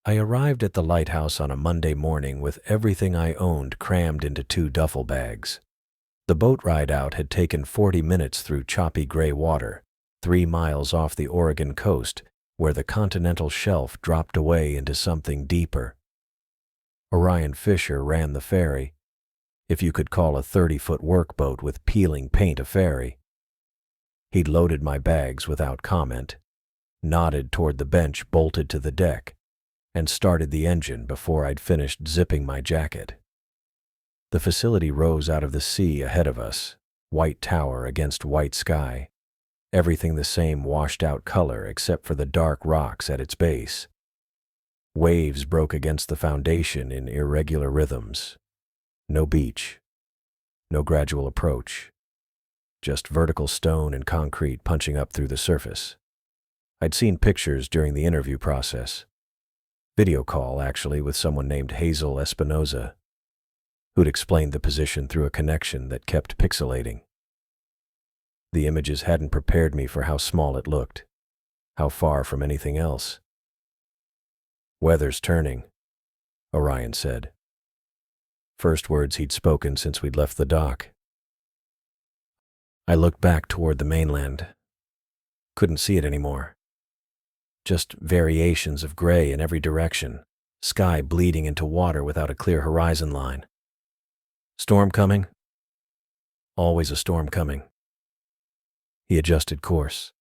I arrived at the lighthouse on a Monday morning with everything I owned crammed into 2 duffel bags. The boat ride out had taken 40 minutes through choppy gray water, 3 miles off the Oregon coast, where the continental shelf dropped away into something deeper. Orion Fisher ran the ferry, if you could call a 30-foot workboat with peeling paint a ferry. He'd loaded my bags without comment, nodded toward the bench bolted to the deck, and started the engine before I'd finished zipping my jacket. The facility rose out of the sea ahead of us, white tower against white sky, everything the same washed-out color except for the dark rocks at its base. Waves broke against the foundation in irregular rhythms. No beach, no gradual approach, just vertical stone and concrete punching up through the surface. I'd seen pictures during the interview process. Video call, actually, with someone named Hazel Espinoza, who'd explained the position through a connection that kept pixelating. The images hadn't prepared me for how small it looked, how far from anything else. "Weather's turning," Orion said. First words he'd spoken since we'd left the dock. I looked back toward the mainland. Couldn't see it anymore. Just variations of gray in every direction, sky bleeding into water without a clear horizon line. "Storm coming?" "Always a storm coming." He adjusted course,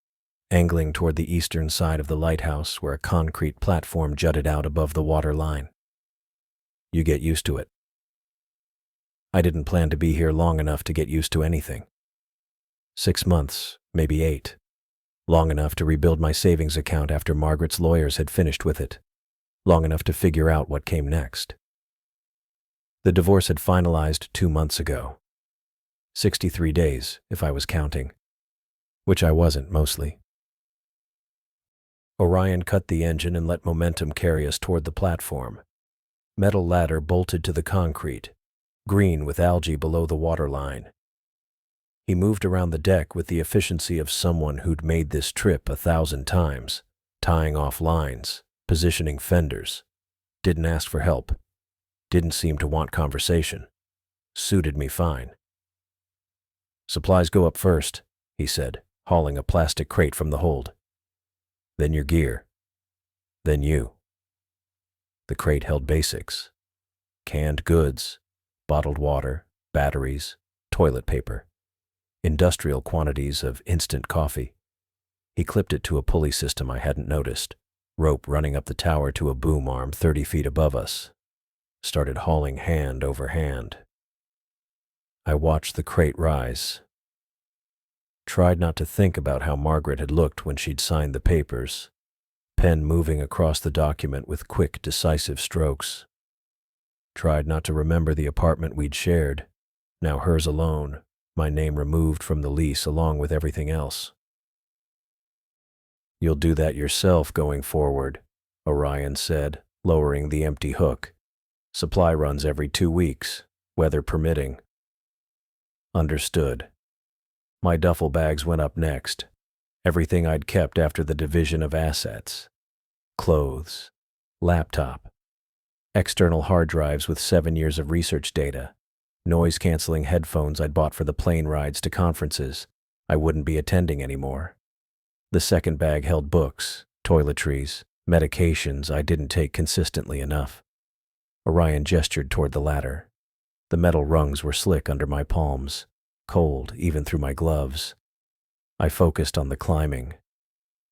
angling toward the eastern side of the lighthouse where a concrete platform jutted out above the water line. "You get used to it." I didn't plan to be here long enough to get used to anything. 6 months, maybe 8. Long enough to rebuild my savings account after Margaret's lawyers had finished with it. Long enough to figure out what came next. The divorce had finalized 2 months ago. 63 days, if I was counting. Which I wasn't, mostly. Orion cut the engine and let momentum carry us toward the platform. Metal ladder bolted to the concrete, green with algae below the waterline. He moved around the deck with the efficiency of someone who'd made this trip 1,000 times, tying off lines, positioning fenders. Didn't ask for help. Didn't seem to want conversation. Suited me fine. "Supplies go up first," he said, hauling a plastic crate from the hold. "Then your gear. Then you." The crate held basics. Canned goods, bottled water, batteries, toilet paper. Industrial quantities of instant coffee. He clipped it to a pulley system I hadn't noticed, rope running up the tower to a boom arm 30 feet above us. Started hauling hand over hand. I watched the crate rise. Tried not to think about how Margaret had looked when she'd signed the papers, pen moving across the document with quick, decisive strokes. Tried not to remember the apartment we'd shared, now hers alone, my name removed from the lease along with everything else. "You'll do that yourself going forward," Orion said, lowering the empty hook. "Supply runs every 2 weeks, weather permitting." Understood. My duffel bags went up next. Everything I'd kept after the division of assets. Clothes, laptop, external hard drives with 7 years of research data, noise-canceling headphones I'd bought for the plane rides to conferences I wouldn't be attending anymore. The second bag held books, toiletries, medications I didn't take consistently enough. Orion gestured toward the ladder. The metal rungs were slick under my palms, cold even through my gloves. I focused on the climbing.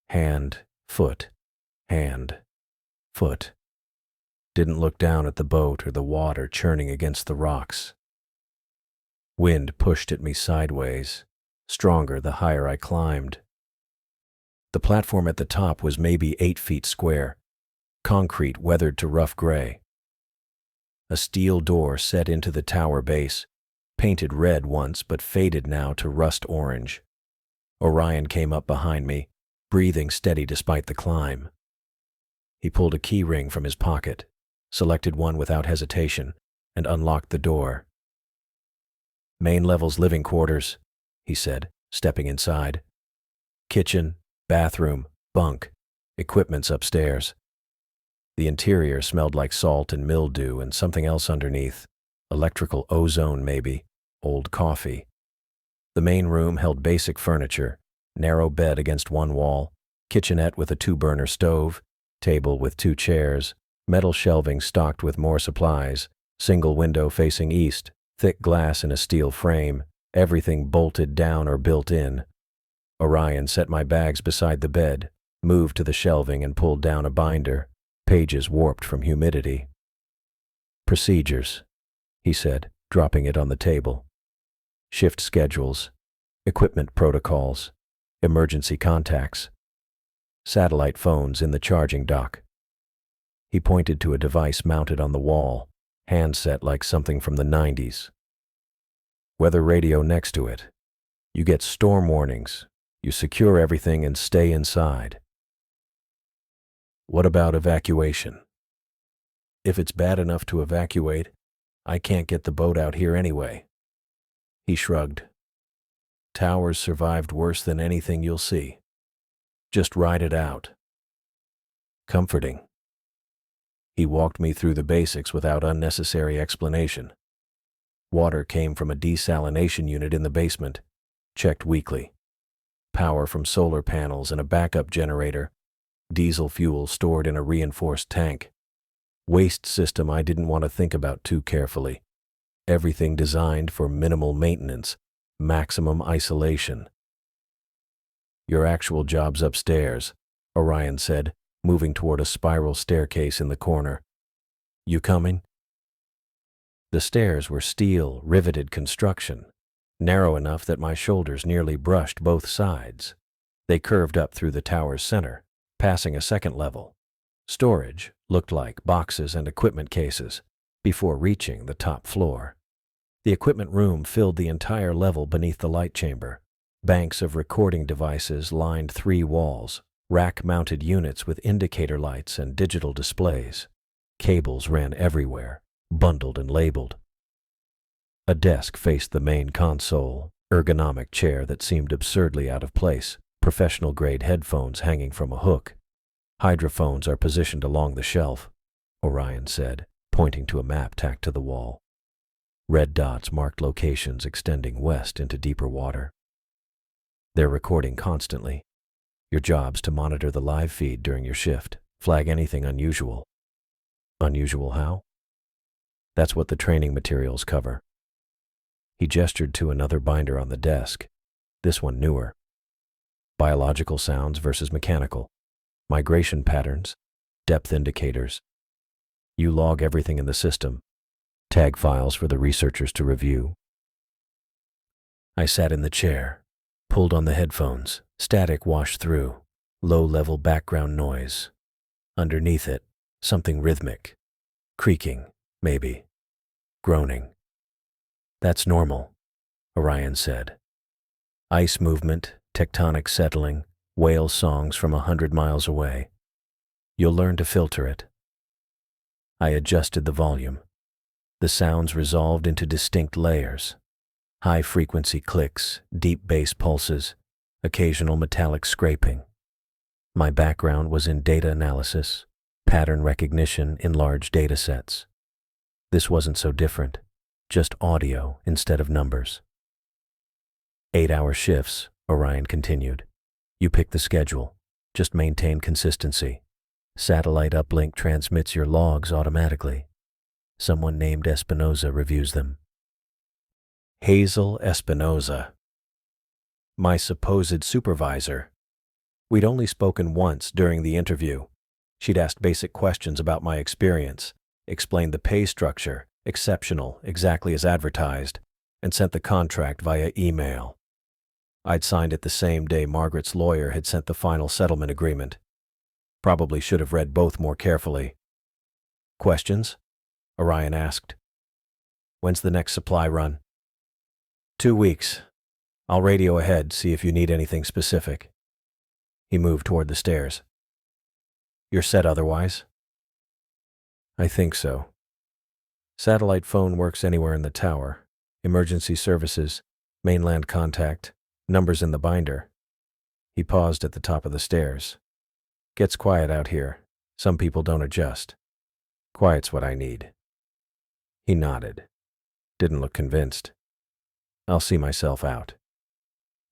Hand, foot, hand, foot. Didn't look down at the boat or the water churning against the rocks. Wind pushed at me sideways, stronger the higher I climbed. The platform at the top was maybe 8 feet square, concrete weathered to rough gray. A steel door set into the tower base, painted red once but faded now to rust orange. Orion came up behind me, breathing steady despite the climb. He pulled a key ring from his pocket, selected one without hesitation, and unlocked the door. "Main level's living quarters," he said, stepping inside. "Kitchen, bathroom, bunk, equipment's upstairs." The interior smelled like salt and mildew and something else underneath. Electrical ozone, maybe. Old coffee. The main room held basic furniture, narrow bed against one wall, kitchenette with a 2-burner stove, table with 2 chairs, metal shelving stocked with more supplies, single window facing east, thick glass in a steel frame, everything bolted down or built in. Orion set my bags beside the bed, moved to the shelving and pulled down a binder, pages warped from humidity. Procedures, he said, dropping it on the table. Shift schedules, equipment protocols, emergency contacts, satellite phones in the charging dock. He pointed to a device mounted on the wall, handset like something from the 90s. Weather radio next to it. You get storm warnings. You secure everything and stay inside. What about evacuation? If it's bad enough to evacuate, I can't get the boat out here anyway. He shrugged. Towers survived worse than anything you'll see. Just ride it out. Comforting. He walked me through the basics without unnecessary explanation. Water came from a desalination unit in the basement, checked weekly. Power from solar panels and a backup generator. Diesel fuel stored in a reinforced tank. Waste system I didn't want to think about too carefully. Everything designed for minimal maintenance, maximum isolation. Your actual job's upstairs, Orion said, moving toward a spiral staircase in the corner. You coming? The stairs were steel, riveted construction, narrow enough that my shoulders nearly brushed both sides. They curved up through the tower's center, passing a second level. Storage looked like boxes and equipment cases, before reaching the top floor. The equipment room filled the entire level beneath the light chamber. Banks of recording devices lined 3 walls, rack-mounted units with indicator lights and digital displays. Cables ran everywhere, bundled and labeled. A desk faced the main console, ergonomic chair that seemed absurdly out of place, professional-grade headphones hanging from a hook. Hydrophones are positioned along the shelf, Orion said, pointing to a map tacked to the wall. Red dots marked locations extending west into deeper water. They're recording constantly. Your job's to monitor the live feed during your shift, flag anything unusual. Unusual how? That's what the training materials cover. He gestured to another binder on the desk, this one newer. Biological sounds versus mechanical. Migration patterns, depth indicators. You log everything in the system. Tag files for the researchers to review. I sat in the chair, pulled on the headphones. Static washed through, low-level background noise. Underneath it, something rhythmic. Creaking, maybe. Groaning. That's normal, Orion said. Ice movement, tectonic settling, whale songs from 100 miles away. You'll learn to filter it. I adjusted the volume. The sounds resolved into distinct layers. High-frequency clicks, deep bass pulses, occasional metallic scraping. My background was in data analysis, pattern recognition in large data sets. This wasn't so different, just audio instead of numbers. 8-hour shifts, Orion continued. You pick the schedule, just maintain consistency. Satellite uplink transmits your logs automatically. Someone named Espinoza reviews them. Hazel Espinoza. My supposed supervisor. We'd only spoken once during the interview. She'd asked basic questions about my experience, explained the pay structure, exceptional, exactly as advertised, and sent the contract via email. I'd signed it the same day Margaret's lawyer had sent the final settlement agreement. Probably should have read both more carefully. Questions? Orion asked. When's the next supply run? 2 weeks. I'll radio ahead, see if you need anything specific. He moved toward the stairs. You're set otherwise? I think so. Satellite phone works anywhere in the tower. Emergency services, mainland contact, numbers in the binder. He paused at the top of the stairs. Gets quiet out here. Some people don't adjust. Quiet's what I need." He nodded. Didn't look convinced. "I'll see myself out."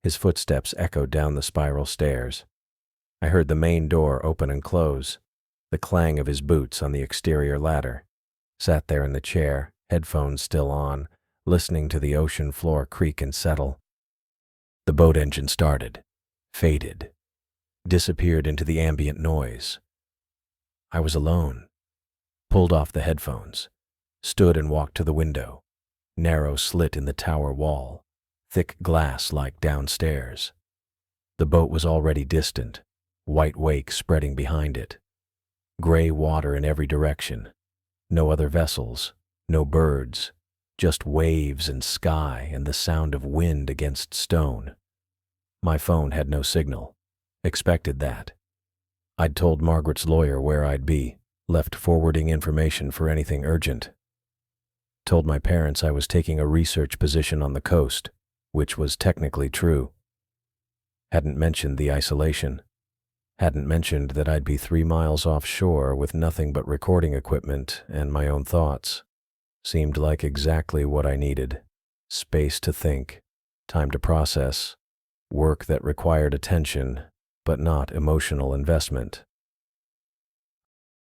His footsteps echoed down the spiral stairs. I heard the main door open and close, the clang of his boots on the exterior ladder. Sat there in the chair, headphones still on, listening to the ocean floor creak and settle. The boat engine started, faded, disappeared into the ambient noise. I was alone. Pulled off the headphones, stood and walked to the window. Narrow slit in the tower wall, thick glass like downstairs. The boat was already distant, white wake spreading behind it. Gray water in every direction. No other vessels, no birds, just waves and sky and the sound of wind against stone. My phone had no signal. Expected that. I'd told Margaret's lawyer where I'd be, left forwarding information for anything urgent. Told my parents I was taking a research position on the coast, which was technically true. Hadn't mentioned the isolation. Hadn't mentioned that I'd be 3 miles offshore with nothing but recording equipment and my own thoughts. Seemed like exactly what I needed. Space to think, time to process, work that required attention, but not emotional investment.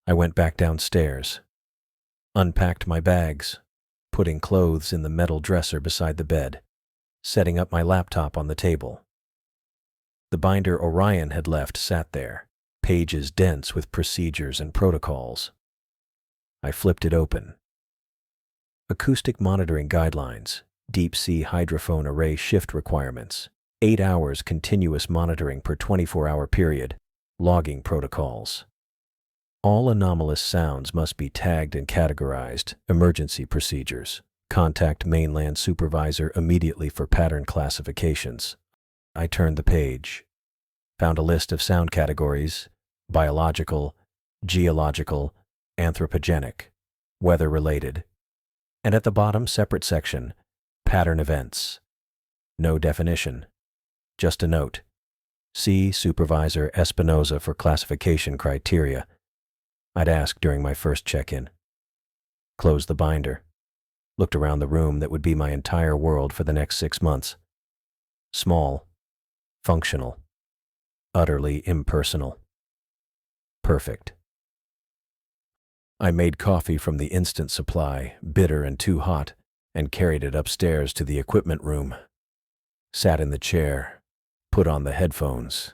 I went back downstairs, unpacked my bags, putting clothes in the metal dresser beside the bed, setting up my laptop on the table. The binder Orion had left sat there, pages dense with procedures and protocols. I flipped it open. Acoustic monitoring guidelines, deep-sea hydrophone array shift requirements, 8 hours continuous monitoring per 24-hour period, logging protocols. All anomalous sounds must be tagged and categorized, emergency procedures. Contact mainland supervisor immediately for pattern classifications. I turned the page, found a list of sound categories: biological, geological, anthropogenic, weather-related, and at the bottom separate section, pattern events. No definition, just a note. See Supervisor Espinoza for classification criteria. I'd ask during my first check-in. Closed the binder. Looked around the room that would be my entire world for the next 6 months. Small, functional, utterly impersonal. Perfect. I made coffee from the instant supply, bitter and too hot, and carried it upstairs to the equipment room. Sat in the chair, put on the headphones,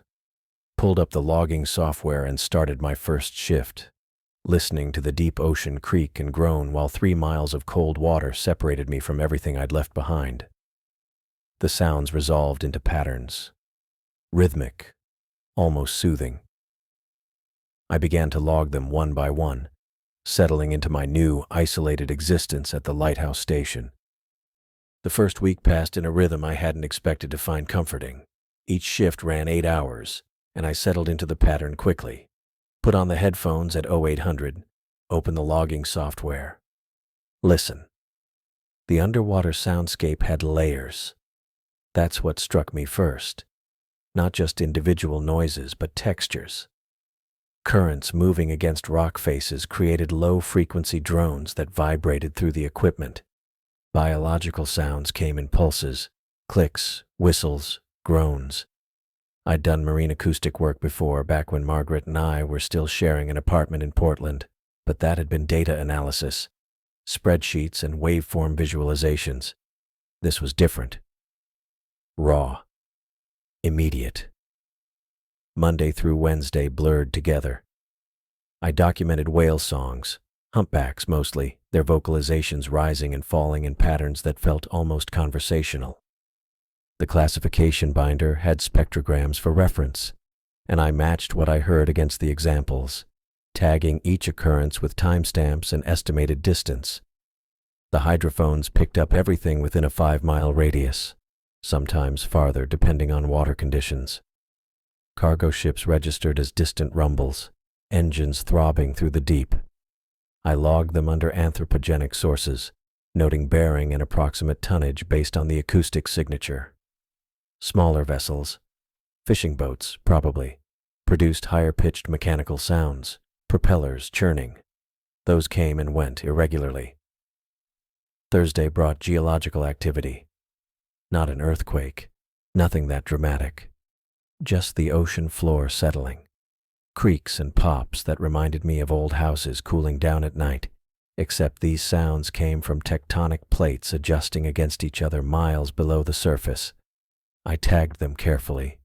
pulled up the logging software and started my first shift, listening to the deep ocean creak and groan while 3 miles of cold water separated me from everything I'd left behind. The sounds resolved into patterns, rhythmic, almost soothing. I began to log them one by one, settling into my new, isolated existence at the lighthouse station. The first week passed in a rhythm I hadn't expected to find comforting. Each shift ran 8 hours, and I settled into the pattern quickly. Put on the headphones at 0800, open the logging software. Listen. The underwater soundscape had layers. That's what struck me first. Not just individual noises, but textures. Currents moving against rock faces created low-frequency drones that vibrated through the equipment. Biological sounds came in pulses, clicks, whistles, groans. I'd done marine acoustic work before, back when Margaret and I were still sharing an apartment in Portland, but that had been data analysis, spreadsheets and waveform visualizations. This was different. Raw. Immediate. Monday through Wednesday blurred together. I documented whale songs, humpbacks mostly, their vocalizations rising and falling in patterns that felt almost conversational. The classification binder had spectrograms for reference, and I matched what I heard against the examples, tagging each occurrence with timestamps and estimated distance. The hydrophones picked up everything within a 5-mile radius, sometimes farther depending on water conditions. Cargo ships registered as distant rumbles, engines throbbing through the deep. I logged them under anthropogenic sources, noting bearing and approximate tonnage based on the acoustic signature. Smaller vessels, fishing boats probably, produced higher-pitched mechanical sounds, propellers churning. Those came and went irregularly. Thursday brought geological activity. Not an earthquake, nothing that dramatic. Just the ocean floor settling. Creaks and pops that reminded me of old houses cooling down at night, except these sounds came from tectonic plates adjusting against each other miles below the surface. I tagged them carefully,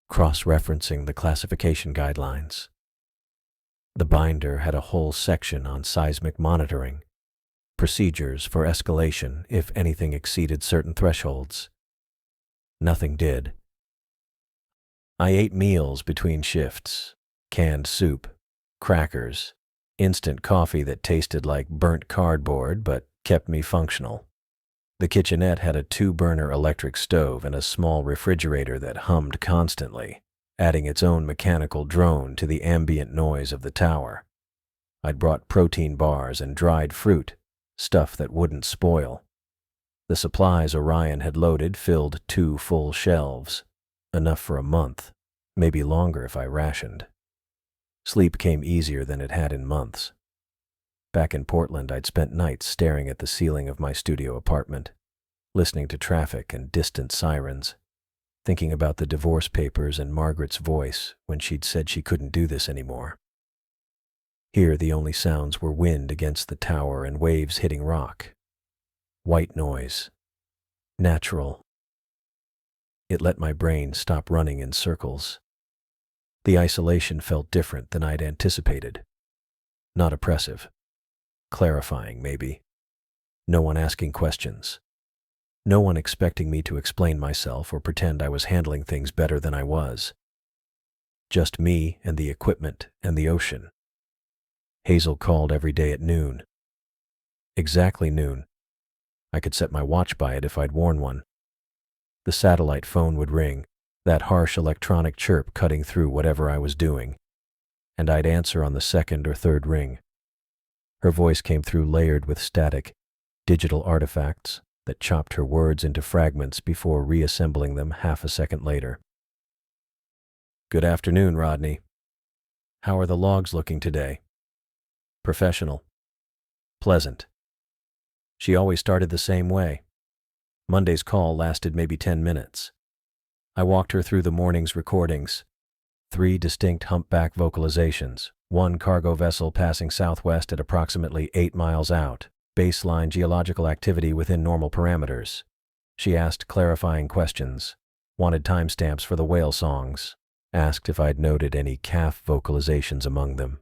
cross-referencing the classification guidelines. The binder had a whole section on seismic monitoring, procedures for escalation if anything exceeded certain thresholds. Nothing did. I ate meals between shifts, canned soup, crackers, instant coffee that tasted like burnt cardboard but kept me functional. The kitchenette had a 2-burner electric stove and a small refrigerator that hummed constantly, adding its own mechanical drone to the ambient noise of the tower. I'd brought protein bars and dried fruit, stuff that wouldn't spoil. The supplies Orion had loaded filled 2 full shelves, enough for a month, maybe longer if I rationed. Sleep came easier than it had in months. Back in Portland, I'd spent nights staring at the ceiling of my studio apartment, listening to traffic and distant sirens, thinking about the divorce papers and Margaret's voice when she'd said she couldn't do this anymore. Here, the only sounds were wind against the tower and waves hitting rock. White noise. Natural. It let my brain stop running in circles. The isolation felt different than I'd anticipated. Not oppressive. Clarifying, maybe. No one asking questions. No one expecting me to explain myself or pretend I was handling things better than I was. Just me and the equipment and the ocean. Hazel called every day at noon. Exactly noon. I could set my watch by it if I'd worn one. The satellite phone would ring, that harsh electronic chirp cutting through whatever I was doing, and I'd answer on the 2nd or 3rd ring. Her voice came through layered with static, digital artifacts that chopped her words into fragments before reassembling them half a second later. "Good afternoon, Rodney. How are the logs looking today?" "Professional. Pleasant." She always started the same way. Monday's call lasted maybe 10 minutes. I walked her through the morning's recordings. 3 distinct humpback vocalizations, 1 cargo vessel passing southwest at approximately 8 miles out, baseline geological activity within normal parameters. She asked clarifying questions, wanted timestamps for the whale songs, asked if I'd noted any calf vocalizations among them.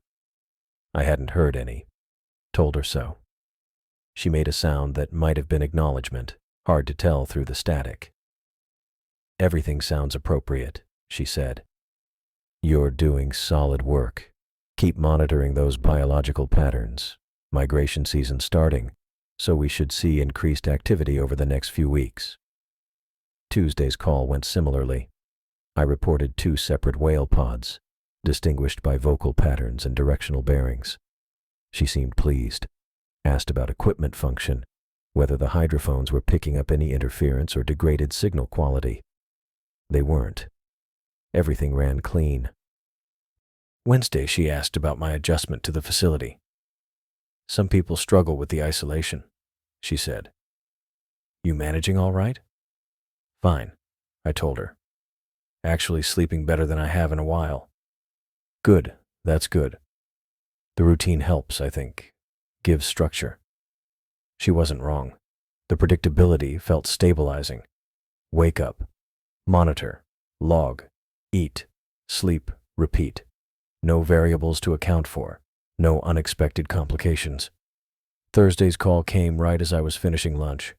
I hadn't heard any. Told her so. She made a sound that might have been acknowledgement, hard to tell through the static. "Everything sounds appropriate," she said. "You're doing solid work. Keep monitoring those biological patterns. Migration season starting, so we should see increased activity over the next few weeks." Tuesday's call went similarly. I reported 2 separate whale pods, distinguished by vocal patterns and directional bearings. She seemed pleased, asked about equipment function, whether the hydrophones were picking up any interference or degraded signal quality. They weren't. Everything ran clean. Wednesday, she asked about my adjustment to the facility. "Some people struggle with the isolation," she said. "You managing all right?" "Fine," I told her. "Actually sleeping better than I have in a while." "Good, that's good. The routine helps, I think. Gives structure." She wasn't wrong. The predictability felt stabilizing. Wake up, monitor, log, eat, sleep, repeat. No variables to account for. No unexpected complications. Thursday's call came right as I was finishing lunch.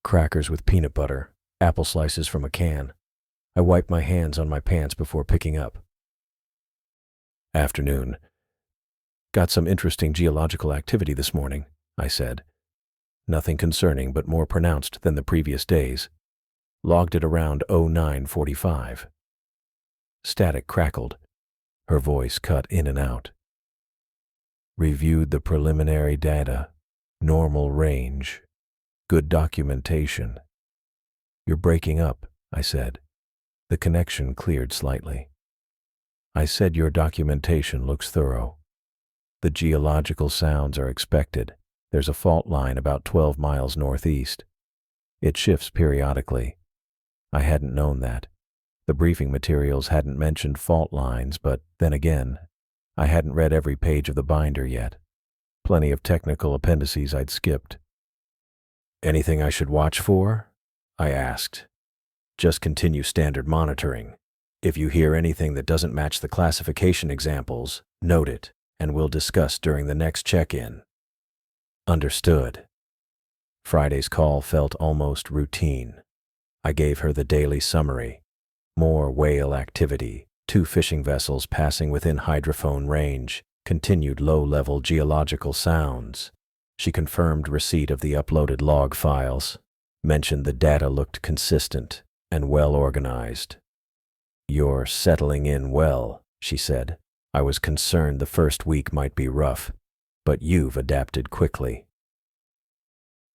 Crackers with peanut butter, apple slices from a can. I wiped my hands on my pants before picking up. "Afternoon. Got some interesting geological activity this morning," I said. "Nothing concerning, but more pronounced than the previous days. Logged it around 09:45. Static crackled. Her voice cut in and out. "Reviewed the preliminary data. Normal range. Good documentation." "You're breaking up," I said. The connection cleared slightly. "I said your documentation looks thorough. The geological sounds are expected. There's a fault line about 12 miles northeast. It shifts periodically. I hadn't known that. The briefing materials hadn't mentioned fault lines, but then again, I hadn't read every page of the binder yet. Plenty of technical appendices I'd skipped. Anything I should watch for? I asked. Just continue standard monitoring. If you hear anything that doesn't match the classification examples, note it, and we'll discuss during the next check-in. Understood. Friday's call felt almost routine. I gave her the daily summary. More whale activity, 2 fishing vessels passing within hydrophone range, continued low-level geological sounds. She confirmed receipt of the uploaded log files, mentioned the data looked consistent and well-organized. You're settling in well, she said. I was concerned the first week might be rough, but you've adapted quickly.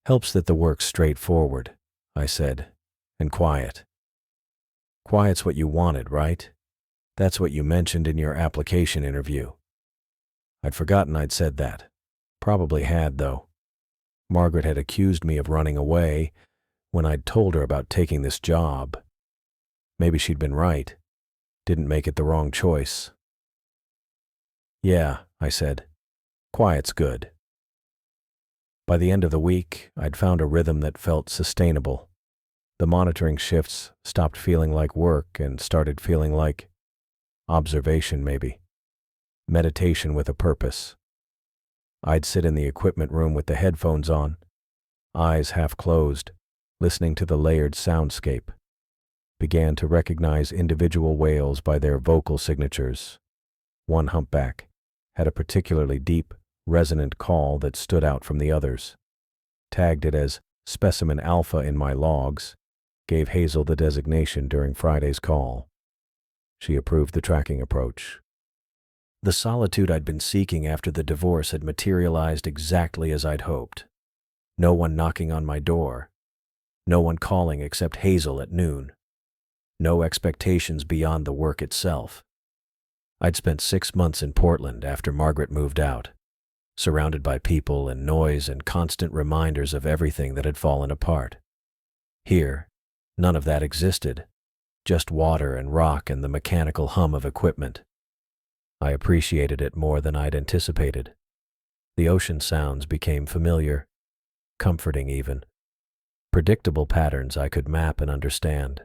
Helps that the work's straightforward, I said, and quiet. Quiet's what you wanted, right? That's what you mentioned in your application interview. I'd forgotten I'd said that. Probably had, though. Margaret had accused me of running away when I'd told her about taking this job. Maybe she'd been right. Didn't make it the wrong choice. Yeah, I said. Quiet's good. By the end of the week, I'd found a rhythm that felt sustainable. The monitoring shifts stopped feeling like work and started feeling like observation, maybe. Meditation with a purpose. I'd sit in the equipment room with the headphones on, eyes half closed, listening to the layered soundscape. Began to recognize individual whales by their vocal signatures. One humpback had a particularly deep, resonant call that stood out from the others. Tagged it as Specimen Alpha in my logs, gave Hazel the designation during Friday's call. She approved the tracking approach. The solitude I'd been seeking after the divorce had materialized exactly as I'd hoped. No one knocking on my door. No one calling except Hazel at noon. No expectations beyond the work itself. I'd spent 6 months in Portland after Margaret moved out, surrounded by people and noise and constant reminders of everything that had fallen apart. Here, none of that existed, just water and rock and the mechanical hum of equipment. I appreciated it more than I'd anticipated. The ocean sounds became familiar, comforting even. Predictable patterns I could map and understand.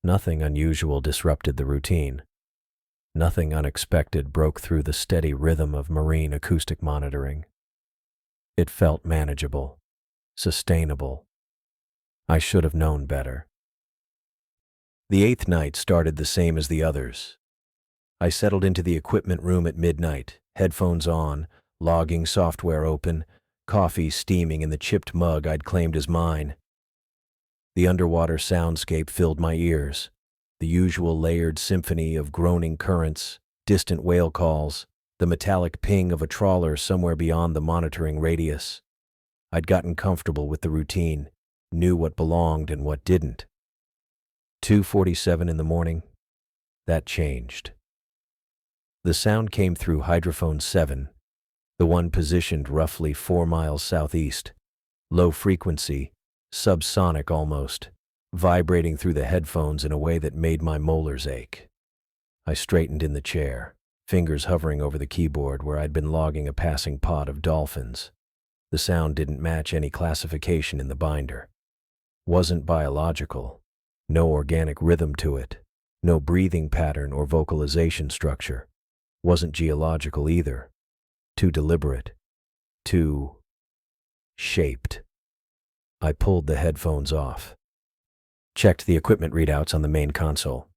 Nothing unusual disrupted the routine. Nothing unexpected broke through the steady rhythm of marine acoustic monitoring. It felt manageable, sustainable. I should have known better. The 8th night started the same as the others. I settled into the equipment room at midnight, headphones on, logging software open, coffee steaming in the chipped mug I'd claimed as mine. The underwater soundscape filled my ears, the usual layered symphony of groaning currents, distant whale calls, the metallic ping of a trawler somewhere beyond the monitoring radius. I'd gotten comfortable with the routine, knew what belonged and what didn't. 2:47 in the morning, that changed. The sound came through hydrophone 7, the one positioned roughly 4 miles southeast, low frequency, subsonic almost, vibrating through the headphones in a way that made my molars ache. I straightened in the chair, fingers hovering over the keyboard where I'd been logging a passing pod of dolphins. The sound didn't match any classification in the binder. Wasn't biological, no organic rhythm to it, no breathing pattern or vocalization structure. Wasn't geological either. Too deliberate. Too shaped. I pulled the headphones off. Checked the equipment readouts on the main console.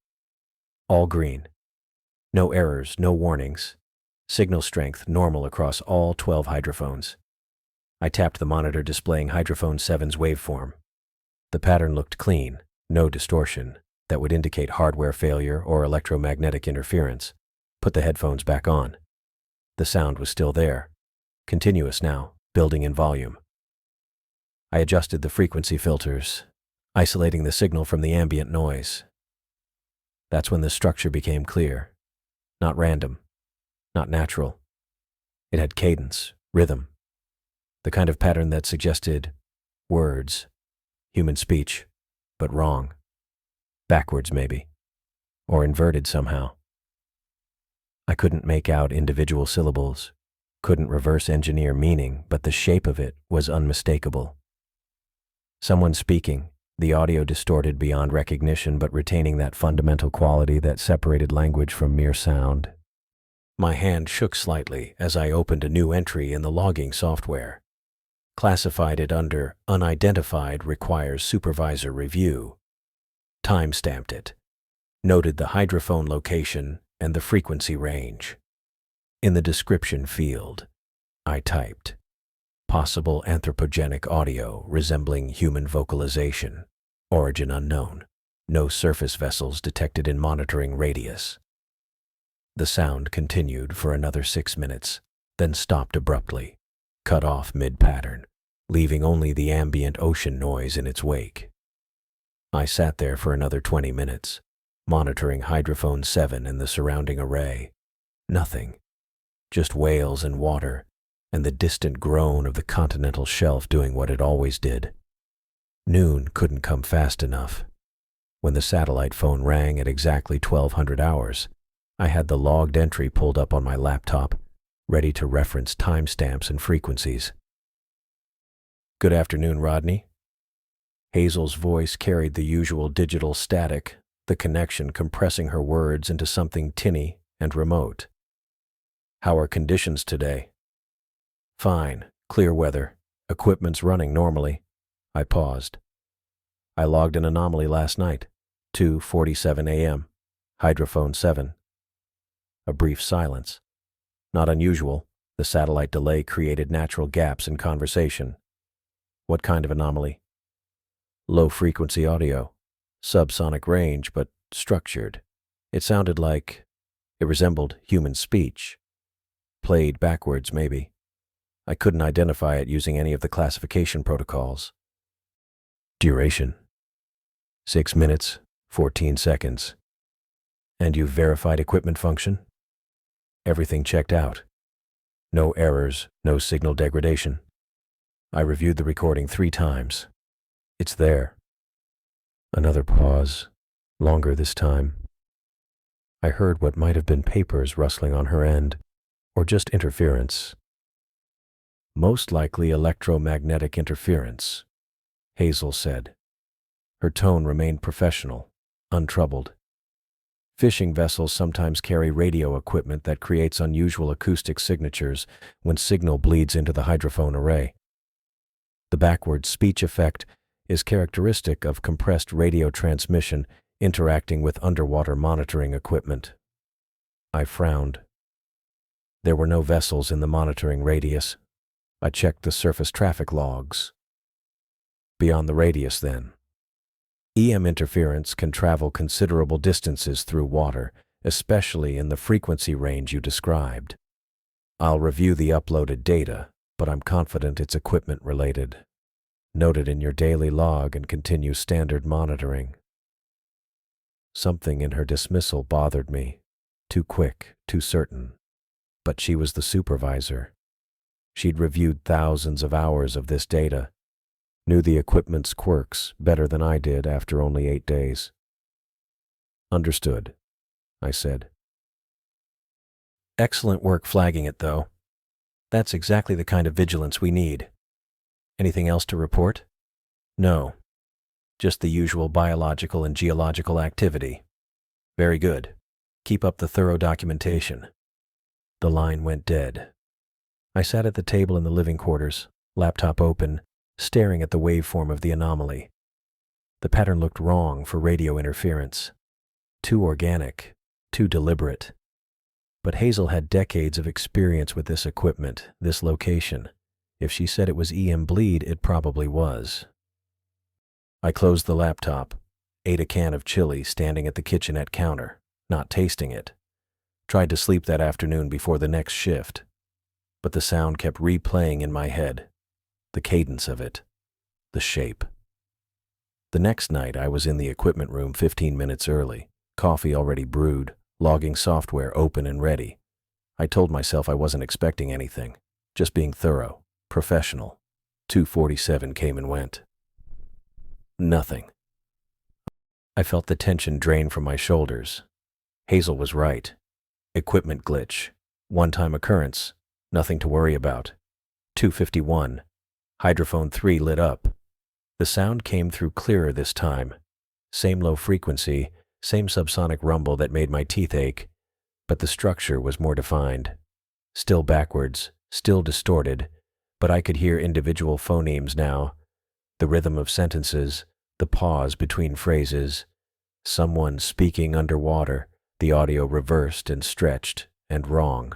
All green. No errors, no warnings. Signal strength normal across all 12 hydrophones. I tapped the monitor displaying hydrophone 7's waveform. The pattern looked clean, no distortion, that would indicate hardware failure or electromagnetic interference. Put the headphones back on. The sound was still there. Continuous now, building in volume. I adjusted the frequency filters, isolating the signal from the ambient noise. That's when the structure became clear. Not random. Not natural. It had cadence, rhythm, the kind of pattern that suggested words, human speech, but wrong. Backwards, maybe, or inverted somehow. I couldn't make out individual syllables, couldn't reverse engineer meaning, but the shape of it was unmistakable. Someone speaking, the audio distorted beyond recognition but retaining that fundamental quality that separated language from mere sound. My hand shook slightly as I opened a new entry in the logging software. Classified it under Unidentified Requires Supervisor Review. Time-stamped it. Noted the hydrophone location and the frequency range. In the description field, I typed, possible anthropogenic audio resembling human vocalization, origin unknown, no surface vessels detected in monitoring radius. The sound continued for another 6 minutes, then stopped abruptly, cut off mid-pattern, leaving only the ambient ocean noise in its wake. I sat there for another 20 minutes, monitoring hydrophone 7 and the surrounding array. Nothing. Just whales and water, and the distant groan of the continental shelf doing what it always did. Noon couldn't come fast enough. When the satellite phone rang at exactly 1200 hours, I had the logged entry pulled up on my laptop, ready to reference timestamps and frequencies. "Good afternoon, Rodney." Hazel's voice carried the usual digital static, the connection compressing her words into something tinny and remote. "How are conditions today?" "Fine. Clear weather. Equipment's running normally." I paused. "I logged an anomaly last night. 2:47 a.m. Hydrophone 7. A brief silence. Not unusual. The satellite delay created natural gaps in conversation. "What kind of anomaly?" "Low-frequency audio. Subsonic range, but structured. It sounded like it resembled human speech. Played backwards, maybe. I couldn't identify it using any of the classification protocols." "Duration?" 6 minutes, 14 seconds. "And you've verified equipment function?" "Everything checked out. No errors, no signal degradation. I reviewed the recording 3 times. It's there." Another pause, longer this time. I heard what might have been papers rustling on her end, or just interference. "Most likely electromagnetic interference," Hazel said. Her tone remained professional, untroubled. "Fishing vessels sometimes carry radio equipment that creates unusual acoustic signatures when signal bleeds into the hydrophone array. The backward speech effect is characteristic of compressed radio transmission interacting with underwater monitoring equipment." I frowned. There were no vessels in the monitoring radius. I checked the surface traffic logs. "Beyond the radius, then." EM interference can travel considerable distances through water, especially in the frequency range you described. "I'll review the uploaded data, but I'm confident it's equipment-related. Note it in your daily log and continue standard monitoring." Something in her dismissal bothered me. Too quick, too certain. But she was the supervisor. She'd reviewed thousands of hours of this data, knew the equipment's quirks better than I did after only 8 days. "Understood," I said. "Excellent work flagging it, though. That's exactly the kind of vigilance we need. Anything else to report?" "No. Just the usual biological and geological activity." "Very good. Keep up the thorough documentation." The line went dead. I sat at the table in the living quarters, laptop open, staring at the waveform of the anomaly. The pattern looked wrong for radio interference. Too organic, too deliberate. But Hazel had decades of experience with this equipment, this location. If she said it was EM bleed, it probably was. I closed the laptop, ate a can of chili standing at the kitchenette counter, not tasting it. Tried to sleep that afternoon before the next shift. But the sound kept replaying in my head. The cadence of it. The shape. The next night I was in the equipment room 15 minutes early, coffee already brewed, logging software open and ready. I told myself I wasn't expecting anything, just being thorough, professional. 247 came and went. Nothing. I felt the tension drain from my shoulders. Hazel was right. Equipment glitch. One-time occurrence. Nothing to worry about. 251. Hydrophone 3 lit up. The sound came through clearer this time. Same low frequency, same subsonic rumble that made my teeth ache, but the structure was more defined. Still backwards, still distorted, but I could hear individual phonemes now. The rhythm of sentences, the pause between phrases. Someone speaking underwater, the audio reversed and stretched and wrong.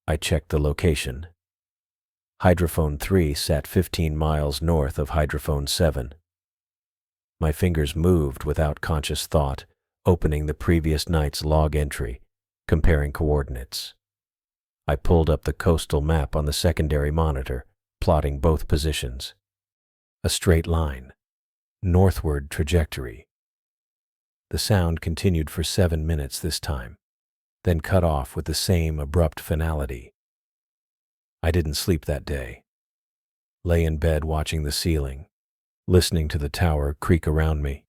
I checked the location. Hydrophone 3 sat 15 miles north of Hydrophone 7. My fingers moved without conscious thought, opening the previous night's log entry, comparing coordinates. I pulled up the coastal map on the secondary monitor, plotting both positions. A straight line. Northward trajectory. The sound continued for 7 minutes this time, then cut off with the same abrupt finality. I didn't sleep that day. Lay in bed watching the ceiling, listening to the tower creak around me,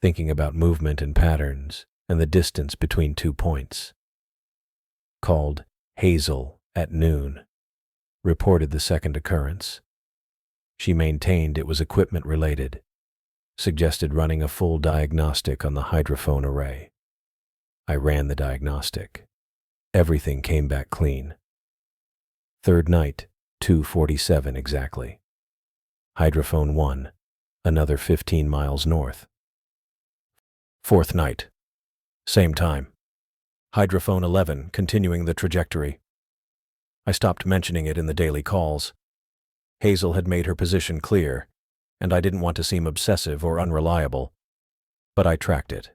thinking about movement and patterns and the distance between 2 points. Called Hazel at noon. Reported the second occurrence. She maintained it was equipment related. Suggested running a full diagnostic on the hydrophone array. I ran the diagnostic. Everything came back clean. Third night, 247 exactly. Hydrophone 1, another 15 miles north. Fourth night, same time. Hydrophone 11, continuing the trajectory. I stopped mentioning it in the daily calls. Hazel had made her position clear, and I didn't want to seem obsessive or unreliable, but I tracked it.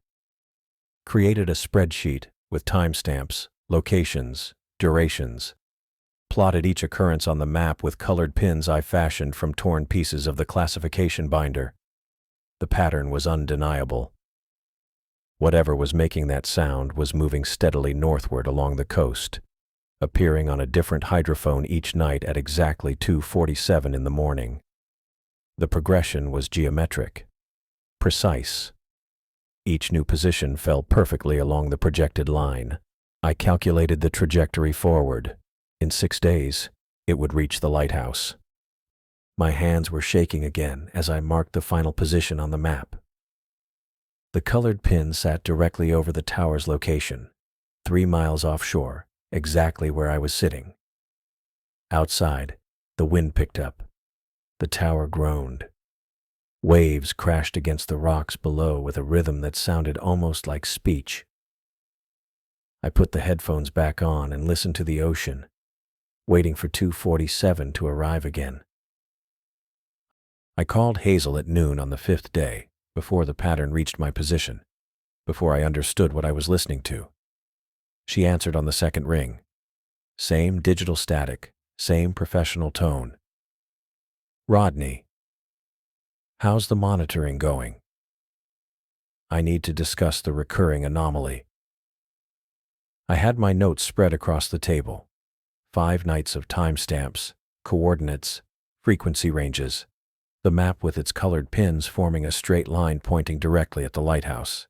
Created a spreadsheet with timestamps, locations, durations. Plotted each occurrence on the map with colored pins I fashioned from torn pieces of the classification binder. The pattern was undeniable. Whatever was making that sound was moving steadily northward along the coast, appearing on a different hydrophone each night at exactly 2:47 in the morning. The progression was geometric, precise. Each new position fell perfectly along the projected line. I calculated the trajectory forward. In 6 days, it would reach the lighthouse. My hands were shaking again as I marked the final position on the map. The colored pin sat directly over the tower's location, 3 miles offshore, exactly where I was sitting. Outside, the wind picked up. The tower groaned. Waves crashed against the rocks below with a rhythm that sounded almost like speech. I put the headphones back on and listened to the ocean, waiting for 247 to arrive again. I called Hazel at noon on the 5th day, before the pattern reached my position, before I understood what I was listening to. She answered on the second ring. Same digital static, same professional tone. Rodney, how's the monitoring going? I need to discuss the recurring anomaly. I had my notes spread across the table. 5 nights of timestamps, coordinates, frequency ranges, the map with its colored pins forming a straight line pointing directly at the lighthouse.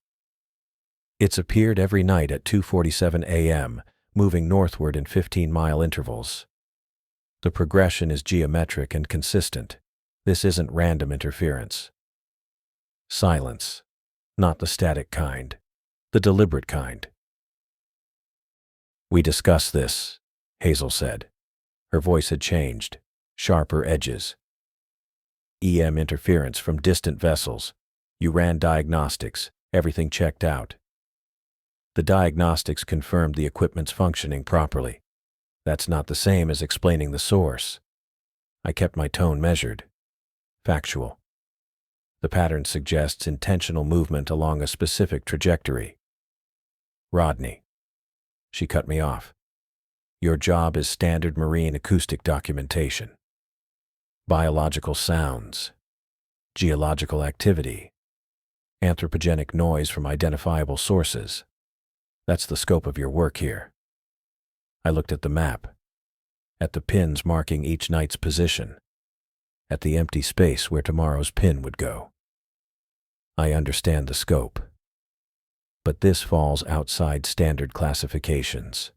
It's appeared every night at 2:47 a.m., moving northward in 15-mile intervals. The progression is geometric and consistent. This isn't random interference. Silence. Not the static kind. The deliberate kind. We discussed this, Hazel said. Her voice had changed. Sharper edges. EM interference from distant vessels. You ran diagnostics. Everything checked out. The diagnostics confirmed the equipment's functioning properly. That's not the same as explaining the source. I kept my tone measured. Factual. The pattern suggests intentional movement along a specific trajectory. Rodney. She cut me off. Your job is standard marine acoustic documentation. Biological sounds. Geological activity. Anthropogenic noise from identifiable sources. That's the scope of your work here. I looked at the map, at the pins marking each night's position, at the empty space where tomorrow's pin would go. I understand the scope, but this falls outside standard classifications.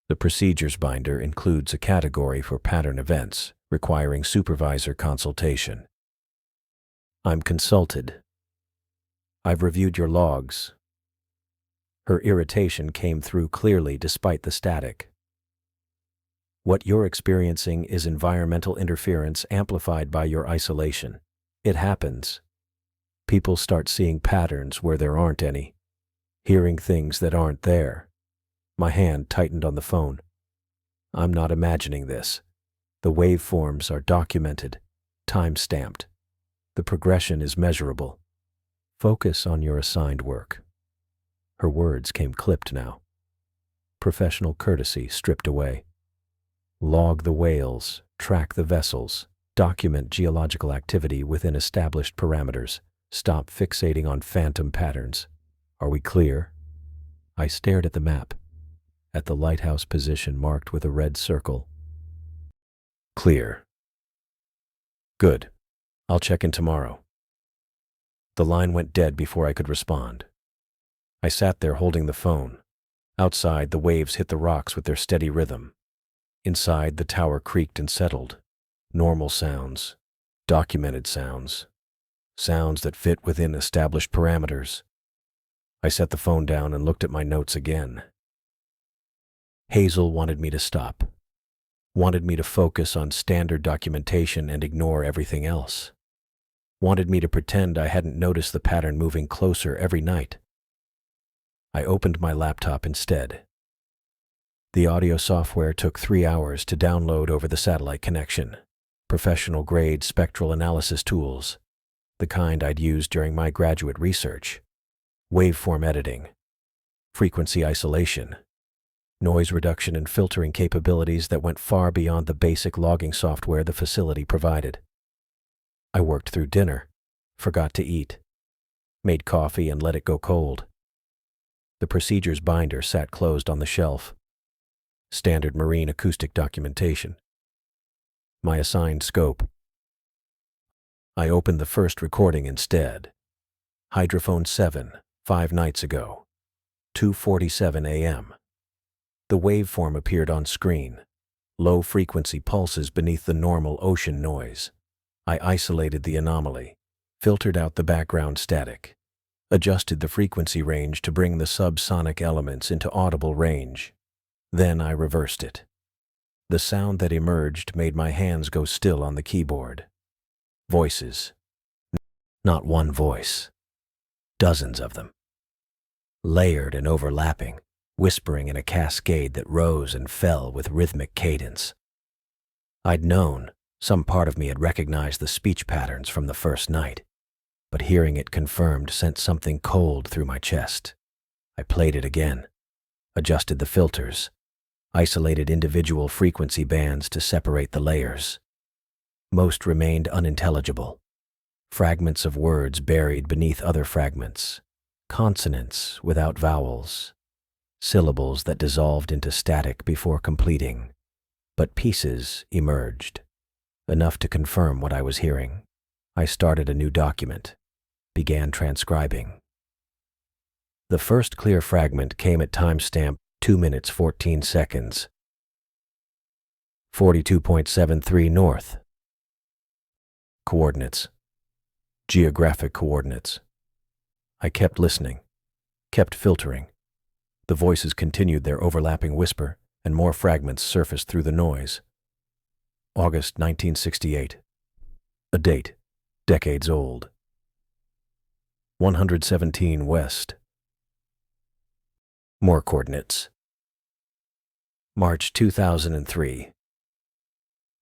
The procedures binder includes a category for pattern events requiring supervisor consultation. I'm consulted. I've reviewed your logs. Her irritation came through clearly despite the static. What you're experiencing is environmental interference amplified by your isolation. It happens. People start seeing patterns where there aren't any, hearing things that aren't there. My hand tightened on the phone. I'm not imagining this. The waveforms are documented, time-stamped. The progression is measurable. Focus on your assigned work. Her words came clipped now. Professional courtesy stripped away. Log the whales, track the vessels, document geological activity within established parameters. Stop fixating on phantom patterns. Are we clear? I stared at the map, at the lighthouse position marked with a red circle. Clear. Good. I'll check in tomorrow. The line went dead before I could respond. I sat there holding the phone. Outside, the waves hit the rocks with their steady rhythm. Inside, the tower creaked and settled. Normal sounds, documented sounds, sounds that fit within established parameters. I set the phone down and looked at my notes again. Hazel wanted me to stop, wanted me to focus on standard documentation and ignore everything else, wanted me to pretend I hadn't noticed the pattern moving closer every night. I opened my laptop instead. The audio software took 3 hours to download over the satellite connection. Professional-grade spectral analysis tools, the kind I'd used during my graduate research. Waveform editing, frequency isolation, noise reduction and filtering capabilities that went far beyond the basic logging software the facility provided. I worked through dinner, forgot to eat, made coffee and let it go cold. The procedures binder sat closed on the shelf. Standard marine acoustic documentation. My assigned scope. I opened the first recording instead. Hydrophone 7, 5 nights ago, 2:47 a.m. The waveform appeared on screen, low-frequency pulses beneath the normal ocean noise. I isolated the anomaly, filtered out the background static, adjusted the frequency range to bring the subsonic elements into audible range. Then I reversed it. The sound that emerged made my hands go still on the keyboard. Voices. Not one voice. Dozens of them. Layered and overlapping, whispering in a cascade that rose and fell with rhythmic cadence. I'd known, some part of me had recognized the speech patterns from the first night, but hearing it confirmed sent something cold through my chest. I played it again, adjusted the filters, isolated individual frequency bands to separate the layers. Most remained unintelligible, fragments of words buried beneath other fragments, consonants without vowels, syllables that dissolved into static before completing. But pieces emerged, enough to confirm what I was hearing. I started a new document, began transcribing. The first clear fragment came at timestamp 2 minutes 14 seconds. 42.73 north. Coordinates. Geographic coordinates. I kept listening, kept filtering. The voices continued their overlapping whisper, and more fragments surfaced through the noise. August 1968. A date, decades old. 117 west. More coordinates. March 2003.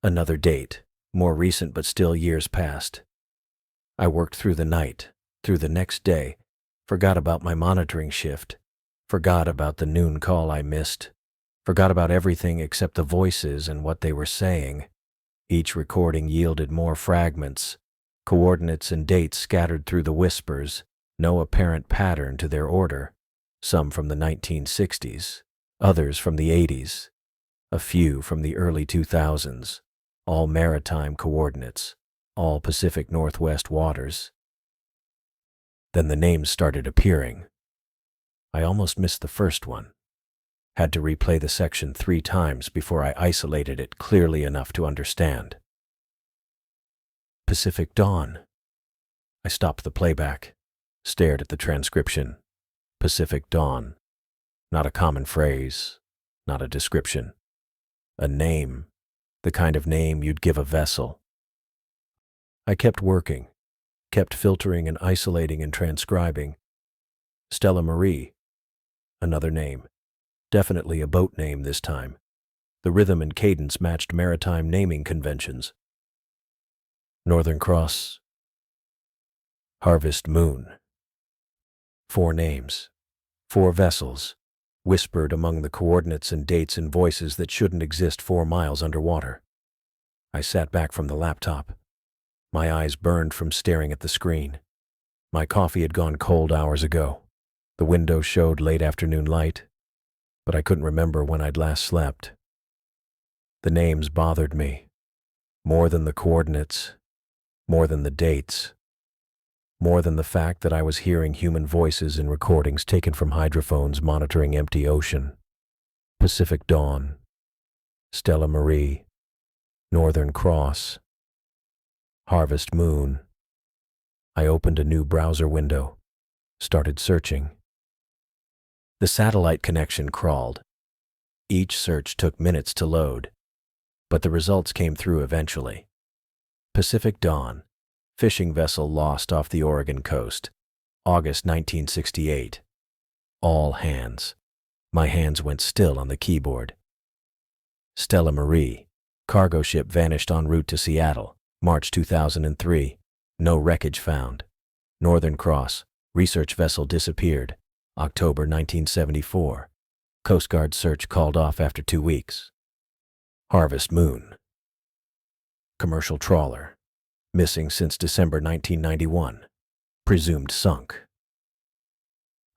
Another date, more recent but still years past. I worked through the night, through the next day, forgot about my monitoring shift, forgot about the noon call I missed, forgot about everything except the voices and what they were saying. Each recording yielded more fragments, coordinates and dates scattered through the whispers, no apparent pattern to their order, some from the 1960s, others from the 80s, A few from the early 2000s, all maritime coordinates, all Pacific Northwest waters. Then the names started appearing. I almost missed the first one. Had to replay the section 3 times before I isolated it clearly enough to understand. Pacific Dawn. I stopped the playback, stared at the transcription. Pacific Dawn. Not a common phrase, not a description. A name, the kind of name you'd give a vessel. I kept working, kept filtering and isolating and transcribing. Stella Marie. Another name. Definitely a boat name this time. The rhythm and cadence matched maritime naming conventions. Northern Cross. Harvest Moon. 4 names, 4 vessels, whispered among the coordinates and dates in voices that shouldn't exist 4 miles underwater. I sat back from the laptop. My eyes burned from staring at the screen. My coffee had gone cold hours ago. The window showed late afternoon light, but I couldn't remember when I'd last slept. The names bothered me, more than the coordinates, more than the dates, more than the fact that I was hearing human voices in recordings taken from hydrophones monitoring empty ocean. Pacific Dawn, Stella Marie, Northern Cross, Harvest Moon. I opened a new browser window, started searching. The satellite connection crawled. Each search took minutes to load, but the results came through eventually. Pacific Dawn, fishing vessel lost off the Oregon coast, August 1968. All hands. My hands went still on the keyboard. Stella Marie, cargo ship vanished en route to Seattle, March 2003. No wreckage found. Northern Cross, research vessel disappeared, October 1974. Coast Guard search called off after 2 weeks. Harvest Moon. Commercial trawler. Missing since December 1991. Presumed sunk.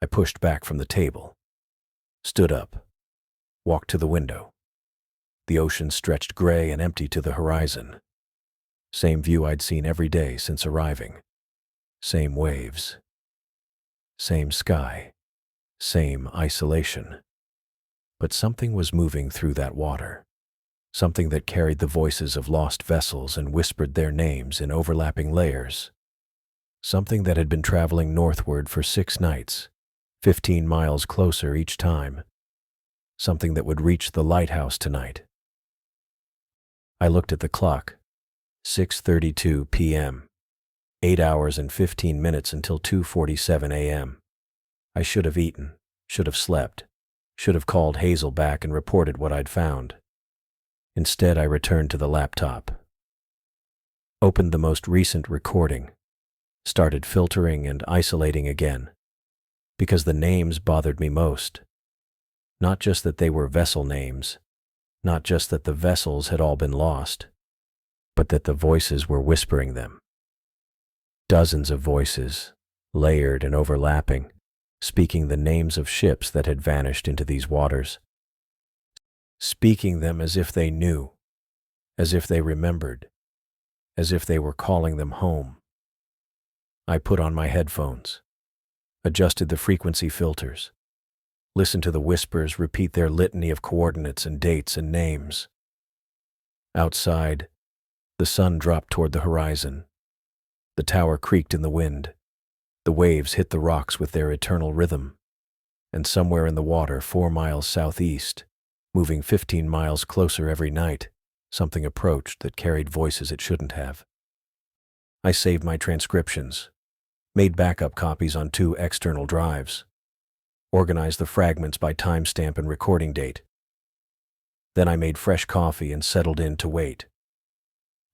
I pushed back from the table. Stood up. Walked to the window. The ocean stretched gray and empty to the horizon. Same view I'd seen every day since arriving. Same waves. Same sky. Same isolation. But something was moving through that water. Something that carried the voices of lost vessels and whispered their names in overlapping layers. Something that had been traveling northward for 6 nights, 15 miles closer each time. Something that would reach the lighthouse tonight. I looked at the clock. 6:32 p.m. 8 hours and 15 minutes until 2:47 a.m. I should have eaten, should have slept, should have called Hazel back and reported what I'd found. Instead, I returned to the laptop. Opened the most recent recording. Started filtering and isolating again. Because the names bothered me most. Not just that they were vessel names, not just that the vessels had all been lost, but that the voices were whispering them. Dozens of voices, layered and overlapping, speaking the names of ships that had vanished into these waters. Speaking them as if they knew, as if they remembered, as if they were calling them home. I put on my headphones, adjusted the frequency filters, listened to the whispers repeat their litany of coordinates and dates and names. Outside, the sun dropped toward the horizon. The tower creaked in the wind. The waves hit the rocks with their eternal rhythm. And somewhere in the water 4 miles southeast, moving 15 miles closer every night, something approached that carried voices it shouldn't have. I saved my transcriptions, made backup copies on 2 external drives, organized the fragments by timestamp and recording date. Then I made fresh coffee and settled in to wait.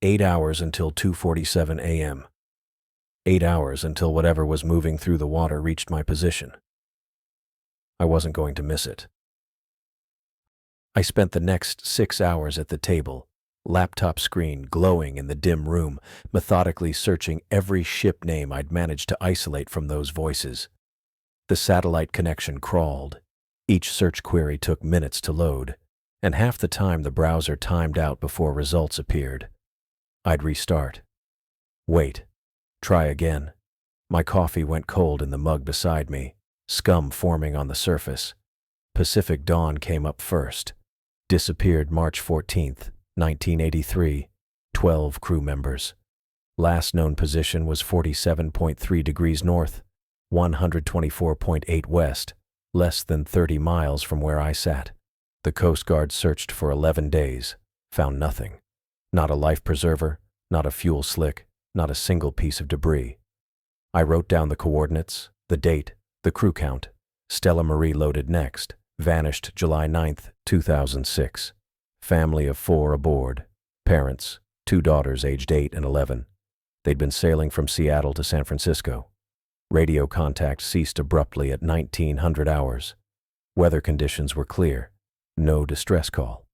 8 hours until 2:47 a.m. 8 hours until whatever was moving through the water reached my position. I wasn't going to miss it. I spent the next 6 hours at the table, laptop screen glowing in the dim room, methodically searching every ship name I'd managed to isolate from those voices. The satellite connection crawled. Each search query took minutes to load, and half the time the browser timed out before results appeared. I'd restart. Wait. Try again. My coffee went cold in the mug beside me, scum forming on the surface. Pacific Dawn came up first. Disappeared March 14th, 1983. 12 crew members. Last known position was 47.3 degrees north, 124.8 west, less than 30 miles from where I sat. The Coast Guard searched for 11 days, found nothing. Not a life preserver, not a fuel slick, not a single piece of debris. I wrote down the coordinates, the date, the crew count. Stella Marie loaded next, vanished July 9th, 2006. Family of 4 aboard. Parents, 2 daughters aged 8 and 11. They'd been sailing from Seattle to San Francisco. Radio contact ceased abruptly at 1900 hours. Weather conditions were clear. No distress call.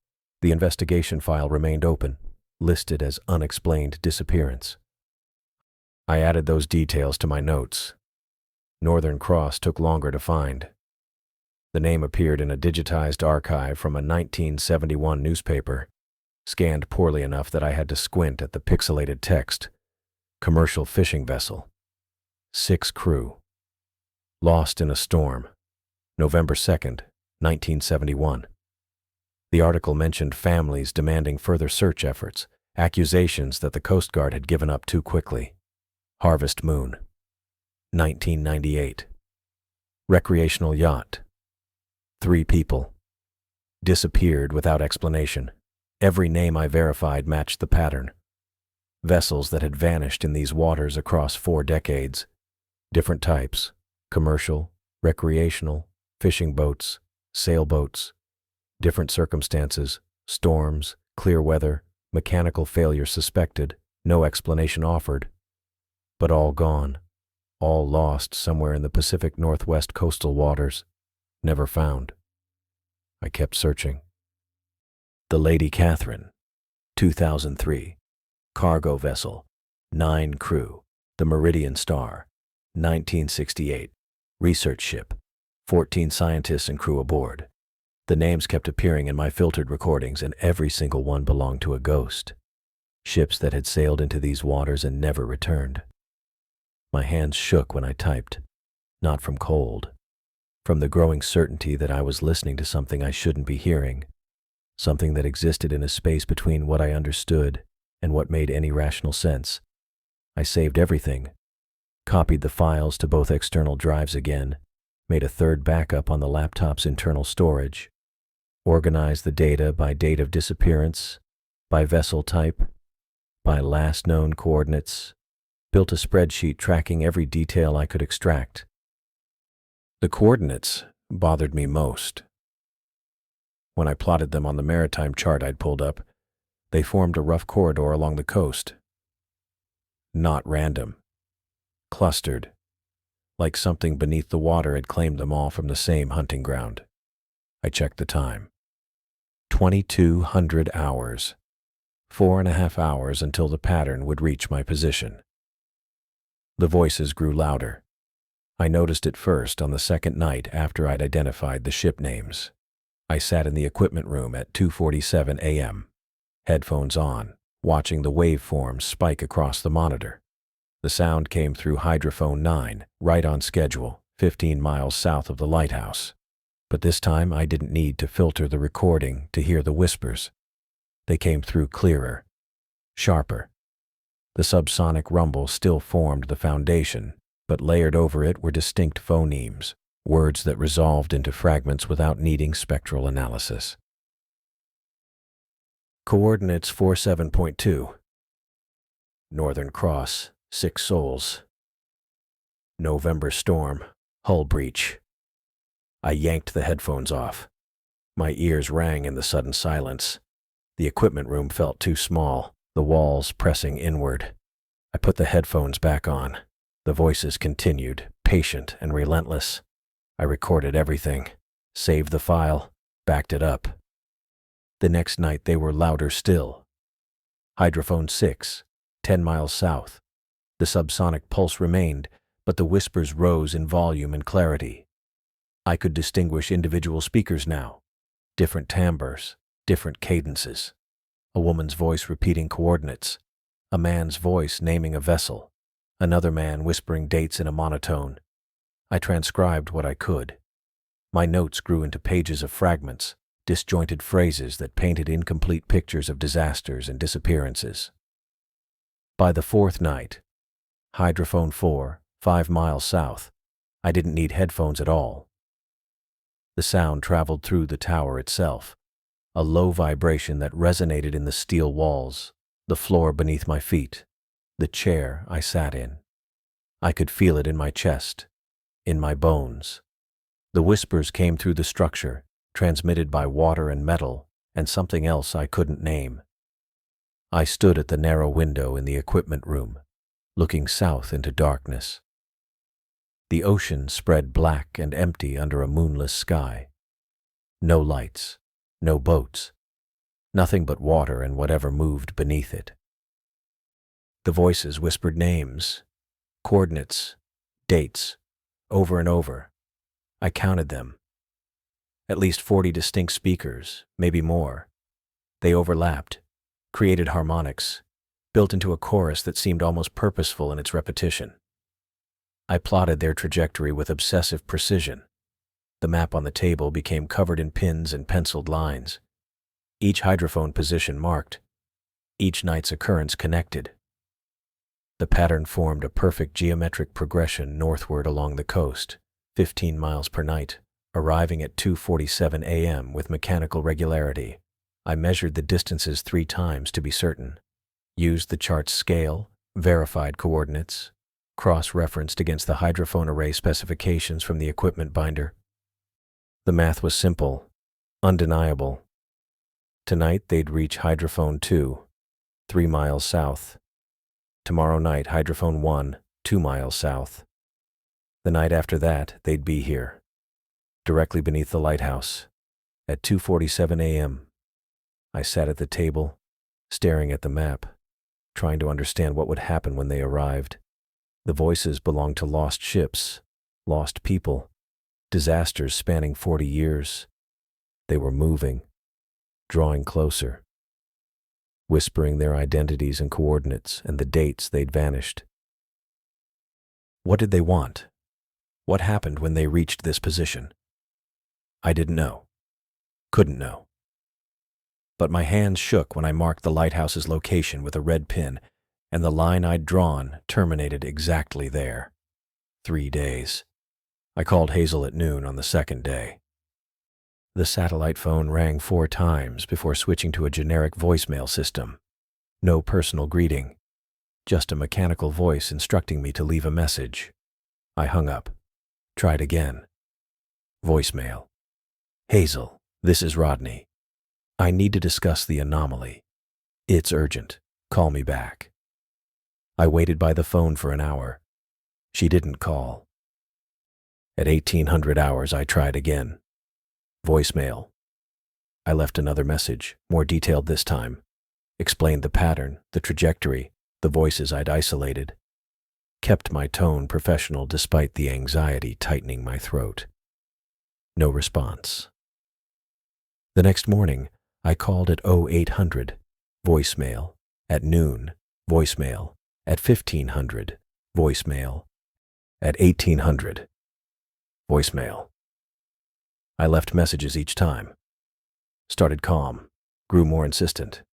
The investigation file remained open, listed as unexplained disappearance. I added those details to my notes. Northern Cross took longer to find. The name appeared in a digitized archive from a 1971 newspaper, scanned poorly enough that I had to squint at the pixelated text. Commercial fishing vessel. 6 crew. Lost in a storm. November 2nd, 1971. The article mentioned families demanding further search efforts, accusations that the Coast Guard had given up too quickly. Harvest Moon. 1998. Recreational yacht. 3 people. Disappeared without explanation. Every name I verified matched the pattern. Vessels that had vanished in these waters across 4 decades. Different types: commercial, recreational, fishing boats, sailboats. Different circumstances: storms, clear weather, mechanical failure suspected, no explanation offered. But all gone, all lost somewhere in the Pacific Northwest coastal waters, never found. I kept searching. The Lady Catherine, 2003. Cargo vessel, 9 crew. The Meridian Star, 1968. Research ship, 14 scientists and crew aboard. The names kept appearing in my filtered recordings, and every single one belonged to a ghost. Ships that had sailed into these waters and never returned. My hands shook when I typed, not from cold, from the growing certainty that I was listening to something I shouldn't be hearing, something that existed in a space between what I understood and what made any rational sense. I saved everything, copied the files to both external drives again, made a third backup on the laptop's internal storage, organized the data by date of disappearance, by vessel type, by last known coordinates, built a spreadsheet tracking every detail I could extract. The coordinates bothered me most. When I plotted them on the maritime chart I'd pulled up, they formed a rough corridor along the coast. Not random. Clustered. Like something beneath the water had claimed them all from the same hunting ground. I checked the time. 2200 hours. 4.5 hours until the pattern would reach my position. The voices grew louder. I noticed it first on the second night after I'd identified the ship names. I sat in the equipment room at 2:47 a.m., headphones on, watching the waveforms spike across the monitor. The sound came through hydrophone 9, right on schedule, 15 miles south of the lighthouse. But this time I didn't need to filter the recording to hear the whispers. They came through clearer, sharper. The subsonic rumble still formed the foundation, but layered over it were distinct phonemes, words that resolved into fragments without needing spectral analysis. Coordinates 47.2. Northern Cross, 6 souls. November storm, hull breach. I yanked the headphones off. My ears rang in the sudden silence. The equipment room felt too small, the walls pressing inward. I put the headphones back on. The voices continued, patient and relentless. I recorded everything, saved the file, backed it up. The next night they were louder still. Hydrophone 6, 10 miles south. The subsonic pulse remained, but the whispers rose in volume and clarity. I could distinguish individual speakers now, different timbres, different cadences. A woman's voice repeating coordinates, a man's voice naming a vessel, another man whispering dates in a monotone. I transcribed what I could. My notes grew into pages of fragments, disjointed phrases that painted incomplete pictures of disasters and disappearances. By the fourth night, hydrophone 4, 5 miles south, I didn't need headphones at all. The sound traveled through the tower itself, a low vibration that resonated in the steel walls, the floor beneath my feet, the chair I sat in. I could feel it in my chest, in my bones. The whispers came through the structure, transmitted by water and metal, and something else I couldn't name. I stood at the narrow window in the equipment room, looking south into darkness. The ocean spread black and empty under a moonless sky. No lights, no boats, nothing but water and whatever moved beneath it. The voices whispered names, coordinates, dates, over and over. I counted them. At least 40 distinct speakers, maybe more. They overlapped, created harmonics, built into a chorus that seemed almost purposeful in its repetition. I plotted their trajectory with obsessive precision. The map on the table became covered in pins and penciled lines. Each hydrophone position marked, each night's occurrence connected. The pattern formed a perfect geometric progression northward along the coast, 15 miles per night, arriving at 2:47 a.m. with mechanical regularity. I measured the distances 3 times to be certain, used the chart's scale, verified coordinates, cross-referenced against the hydrophone array specifications from the equipment binder. The math was simple, undeniable. Tonight they'd reach hydrophone 2, 3 miles south. Tomorrow night, hydrophone 1, 2 miles south. The night after that, they'd be here, directly beneath the lighthouse, at 2:47 a.m. I sat at the table, staring at the map, trying to understand what would happen when they arrived. The voices belonged to lost ships, lost people, disasters spanning 40 years. They were moving, drawing closer, whispering their identities and coordinates and the dates they'd vanished. What did they want? What happened when they reached this position? I didn't know. Couldn't know. But my hands shook when I marked the lighthouse's location with a red pin, and the line I'd drawn terminated exactly there. 3 days. I called Hazel at noon on the second day. The satellite phone rang 4 times before switching to a generic voicemail system. No personal greeting, just a mechanical voice instructing me to leave a message. I hung up. Tried again. Voicemail. Hazel, this is Rodney. I need to discuss the anomaly. It's urgent. Call me back. I waited by the phone for an hour. She didn't call. At 1800 hours, I tried again. Voicemail. I left another message, more detailed this time. Explained the pattern, the trajectory, the voices I'd isolated. Kept my tone professional despite the anxiety tightening my throat. No response. The next morning, I called at 0800, voicemail. At noon, voicemail. At 1500, voicemail. At 1800, voicemail. I left messages each time. Started calm, grew more insistent.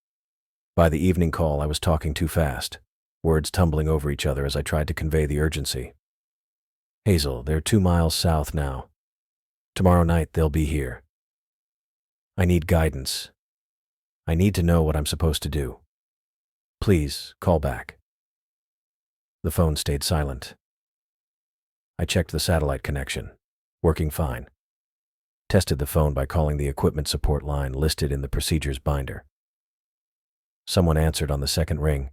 By the evening call, I was talking too fast, words tumbling over each other as I tried to convey the urgency. Hazel, they're 2 miles south now. Tomorrow night, they'll be here. I need guidance. I need to know what I'm supposed to do. Please, call back. The phone stayed silent. I checked the satellite connection, working fine. Tested the phone by calling the equipment support line listed in the procedures binder. Someone answered on the second ring,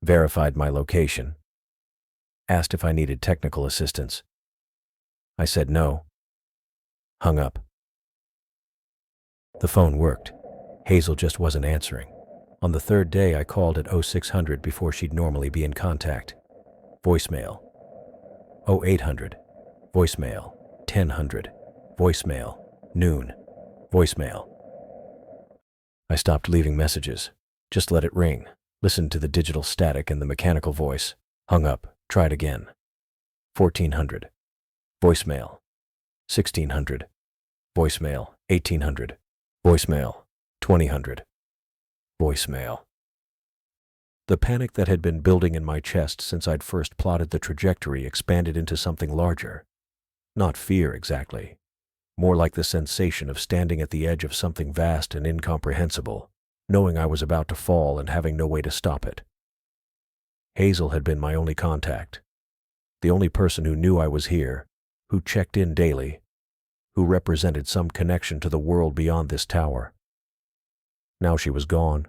verified my location, asked if I needed technical assistance. I said no. Hung up. The phone worked. Hazel just wasn't answering. On the third day, I called at 0600 before she'd normally be in contact. Voicemail. 0800. Voicemail. 1000. Voicemail. Noon. Voicemail. I stopped leaving messages. Just let it ring. Listened to the digital static and the mechanical voice. Hung up. Tried again. 1400. Voicemail. 1600. Voicemail. 1800. Voicemail. 2000. Voicemail. The panic that had been building in my chest since I'd first plotted the trajectory expanded into something larger. Not fear exactly. More like the sensation of standing at the edge of something vast and incomprehensible, knowing I was about to fall and having no way to stop it. Hazel had been my only contact. The only person who knew I was here, who checked in daily, who represented some connection to the world beyond this tower. Now she was gone.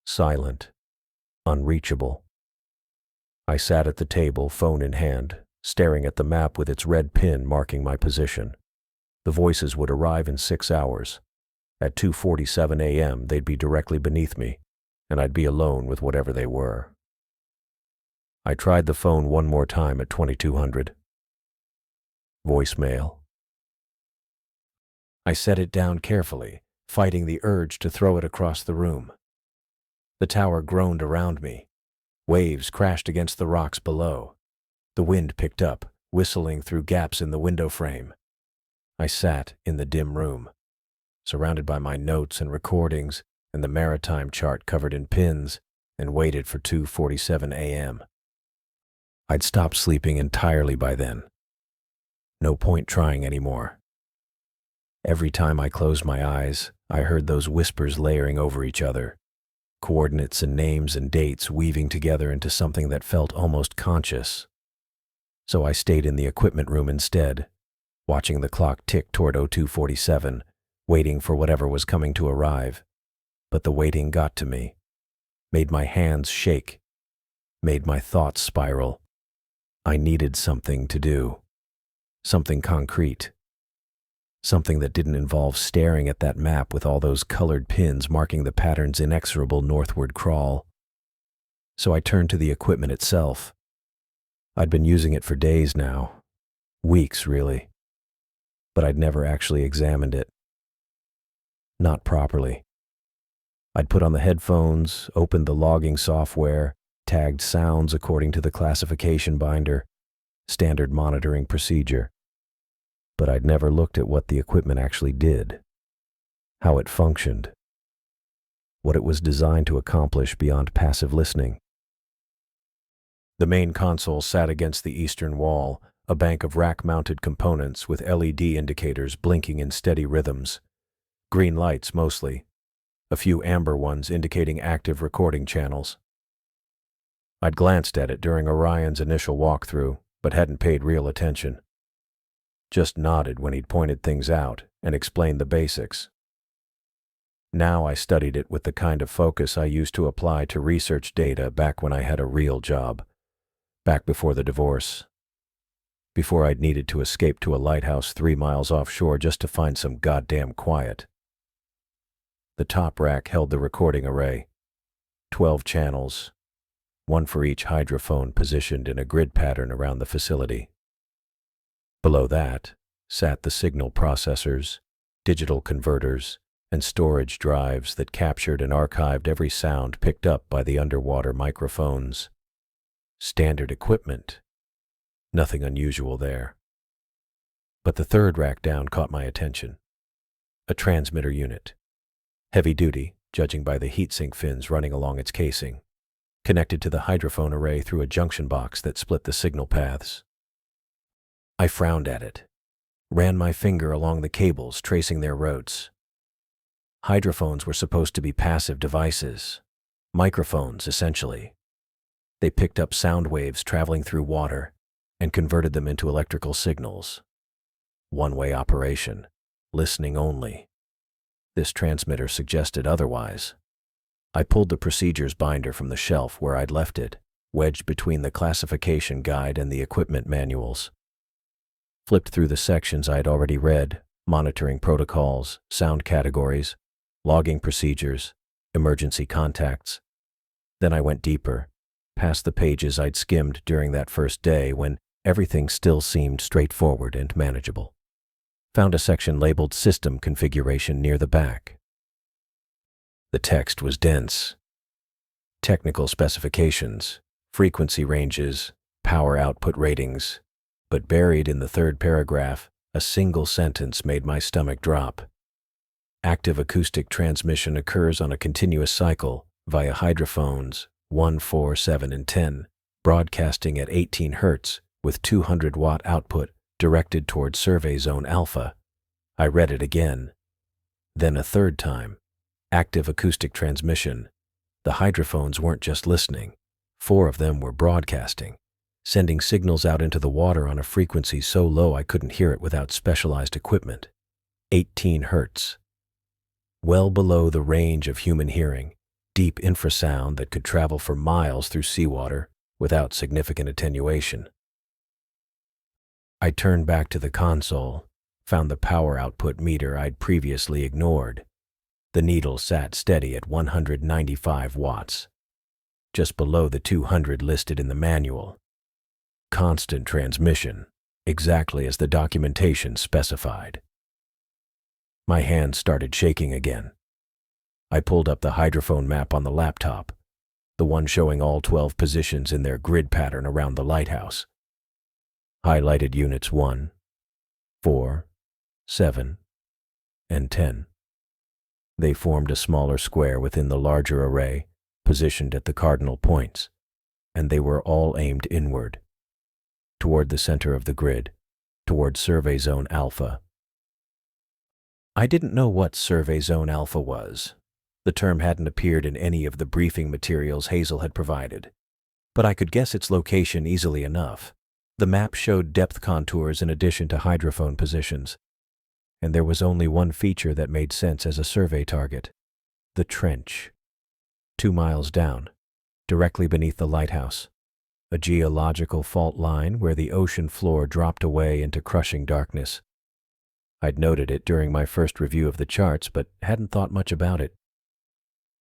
Silent. Unreachable. I sat at the table, phone in hand, staring at the map with its red pin marking my position. The voices would arrive in 6 hours. At 2:47 a.m. they'd be directly beneath me, and I'd be alone with whatever they were. I tried the phone one more time at 2200. Voicemail. I set it down carefully, fighting the urge to throw it across the room. The tower groaned around me. Waves crashed against the rocks below. The wind picked up, whistling through gaps in the window frame. I sat in the dim room, surrounded by my notes and recordings and the maritime chart covered in pins, and waited for 2:47 a.m. I'd stopped sleeping entirely by then. No point trying anymore. Every time I closed my eyes, I heard those whispers layering over each other, coordinates and names and dates weaving together into something that felt almost conscious. So I stayed in the equipment room instead, watching the clock tick toward 02:47, waiting for whatever was coming to arrive. But the waiting got to me, made my hands shake, made my thoughts spiral. I needed something to do, something concrete, something that didn't involve staring at that map with all those colored pins marking the pattern's inexorable northward crawl. So I turned to the equipment itself. I'd been using it for days now, weeks really, but I'd never actually examined it. Not properly. I'd put on the headphones, opened the logging software, tagged sounds according to the classification binder, standard monitoring procedure. But I'd never looked at what the equipment actually did, how it functioned, what it was designed to accomplish beyond passive listening. The main console sat against the eastern wall, a bank of rack-mounted components with LED indicators blinking in steady rhythms. Green lights mostly, a few amber ones indicating active recording channels. I'd glanced at it during Orion's initial walkthrough, but hadn't paid real attention. Just nodded when he'd pointed things out and explained the basics. Now I studied it with the kind of focus I used to apply to research data back when I had a real job, back before the divorce, before I'd needed to escape to a lighthouse 3 miles offshore just to find some goddamn quiet. The top rack held the recording array, 12 channels, one for each hydrophone positioned in a grid pattern around the facility. Below that sat the signal processors, digital converters, and storage drives that captured and archived every sound picked up by the underwater microphones. Standard equipment. Nothing unusual there. But the third rack down caught my attention. A transmitter unit. Heavy duty, judging by the heatsink fins running along its casing, connected to the hydrophone array through a junction box that split the signal paths. I frowned at it, ran my finger along the cables, tracing their routes. Hydrophones were supposed to be passive devices, microphones essentially. They picked up sound waves traveling through water and converted them into electrical signals. One-way operation, listening only. This transmitter suggested otherwise. I pulled the procedures binder from the shelf where I'd left it, wedged between the classification guide and the equipment manuals. Flipped through the sections I had already read, monitoring protocols, sound categories, logging procedures, emergency contacts. Then I went deeper, past the pages I'd skimmed during that first day when everything still seemed straightforward and manageable. Found a section labeled System Configuration near the back. The text was dense. Technical specifications, frequency ranges, power output ratings, but buried in the third paragraph, a single sentence made my stomach drop. Active acoustic transmission occurs on a continuous cycle via hydrophones 1, 4, 7, and 10, broadcasting at 18 Hz with 200-watt output directed toward survey zone alpha. I read it again. Then a third time. Active acoustic transmission. The hydrophones weren't just listening. 4 of them were broadcasting, sending signals out into the water on a frequency so low I couldn't hear it without specialized equipment. 18 Hz. Well below the range of human hearing, deep infrasound that could travel for miles through seawater without significant attenuation. I turned back to the console, found the power output meter I'd previously ignored. The needle sat steady at 195 watts, just below the 200 listed in the manual. Constant transmission, exactly as the documentation specified. My hands started shaking again. I pulled up the hydrophone map on the laptop, the one showing all 12 positions in their grid pattern around the lighthouse. Highlighted units 1, 4, 7, and 10. They formed a smaller square within the larger array, positioned at the cardinal points, and they were all aimed inward, toward the center of the grid, toward Survey Zone Alpha. I didn't know what Survey Zone Alpha was. The term hadn't appeared in any of the briefing materials Hazel had provided, but I could guess its location easily enough. The map showed depth contours in addition to hydrophone positions, and there was only one feature that made sense as a survey target: the trench. 2 miles down, directly beneath the lighthouse, a geological fault line where the ocean floor dropped away into crushing darkness. I'd noted it during my first review of the charts, but hadn't thought much about it.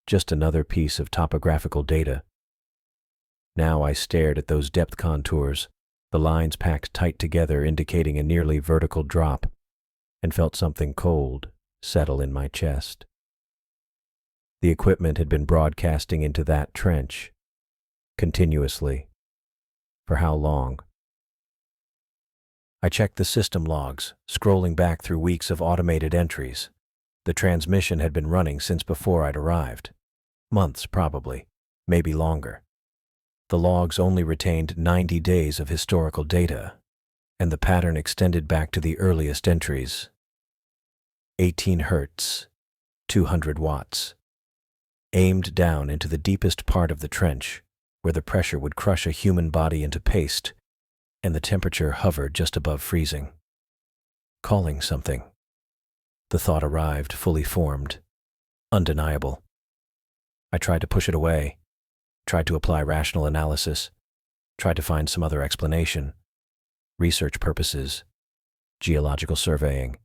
Just another piece of topographical data. Now I stared at those depth contours, the lines packed tight together indicating a nearly vertical drop, and felt something cold settle in my chest. The equipment had been broadcasting into that trench, continuously. For how long? I checked the system logs, scrolling back through weeks of automated entries. The transmission had been running since before I'd arrived. Months, probably, maybe longer. The logs only retained 90 days of historical data, and the pattern extended back to the earliest entries. 18 Hz, 200 watts. Aimed down into the deepest part of the trench, where the pressure would crush a human body into paste, and the temperature hovered just above freezing. Calling something. The thought arrived, fully formed, undeniable. I tried to push it away, tried to apply rational analysis, tried to find some other explanation. Research purposes, geological surveying,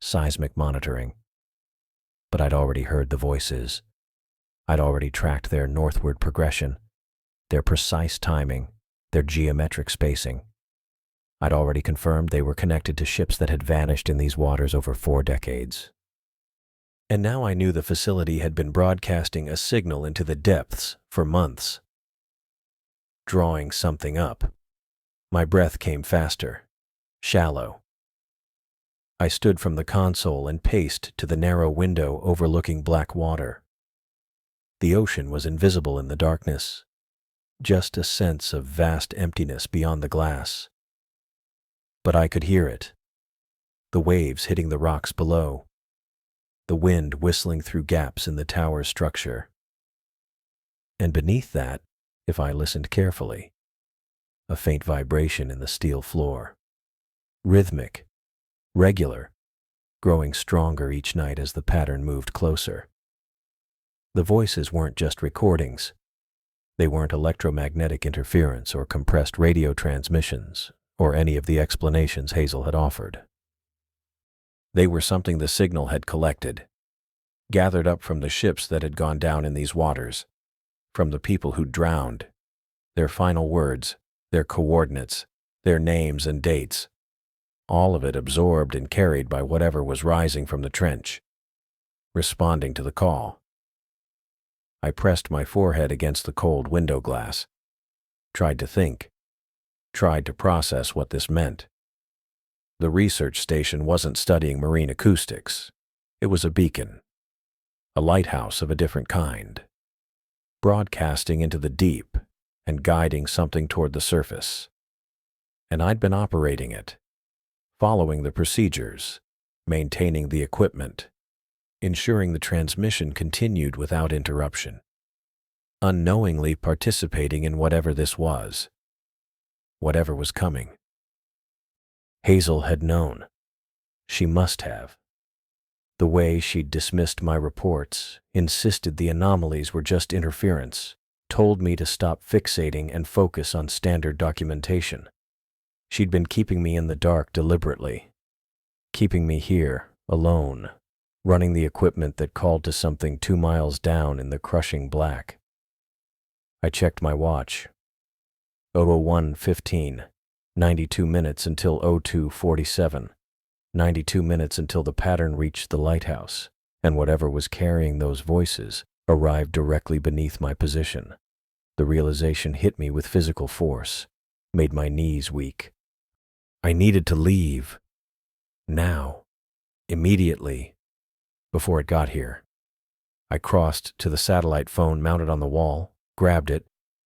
seismic monitoring. But I'd already heard the voices. I'd already tracked their northward progression, their precise timing, their geometric spacing. I'd already confirmed they were connected to ships that had vanished in these waters over 4 decades. And now I knew the facility had been broadcasting a signal into the depths for months. Drawing something up. My breath came faster, shallow. I stood from the console and paced to the narrow window overlooking black water. The ocean was invisible in the darkness, just a sense of vast emptiness beyond the glass. But I could hear it, the waves hitting the rocks below, the wind whistling through gaps in the tower's structure. And beneath that, if I listened carefully, a faint vibration in the steel floor. Rhythmic, regular, growing stronger each night as the pattern moved closer. The voices weren't just recordings. They weren't electromagnetic interference or compressed radio transmissions or any of the explanations Hazel had offered. They were something the signal had collected, gathered up from the ships that had gone down in these waters, from the people who'd drowned, their final words, their coordinates, their names and dates, all of it absorbed and carried by whatever was rising from the trench, responding to the call. I pressed my forehead against the cold window glass. Tried to think. Tried to process what this meant. The research station wasn't studying marine acoustics. It was a beacon. A lighthouse of a different kind. Broadcasting into the deep and guiding something toward the surface. And I'd been operating it. Following the procedures. Maintaining the equipment. Ensuring the transmission continued without interruption. Unknowingly participating in whatever this was. Whatever was coming. Hazel had known. She must have. The way she'd dismissed my reports, insisted the anomalies were just interference, told me to stop fixating and focus on standard documentation. She'd been keeping me in the dark deliberately. Keeping me here, alone, running the equipment that called to something 2 miles down in the crushing black. I checked my watch. 001:15, 92 minutes until 02:47, 92 minutes until the pattern reached the lighthouse, and whatever was carrying those voices arrived directly beneath my position. The realization hit me with physical force, made my knees weak. I needed to leave. Now. Immediately. Before it got here. I crossed to the satellite phone mounted on the wall, grabbed it,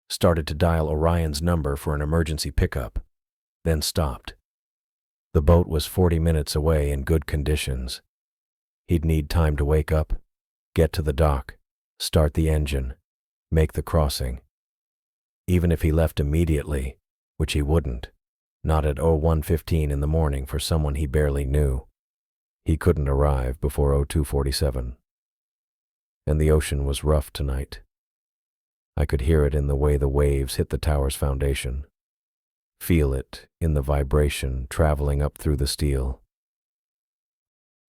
started to dial Orion's number for an emergency pickup, then stopped. The boat was 40 minutes away in good conditions. He'd need time to wake up, get to the dock, start the engine, make the crossing. Even if he left immediately, which he wouldn't, not at 01:15 in the morning for someone he barely knew, he couldn't arrive before 02:47. And the ocean was rough tonight. I could hear it in the way the waves hit the tower's foundation. Feel it in the vibration traveling up through the steel.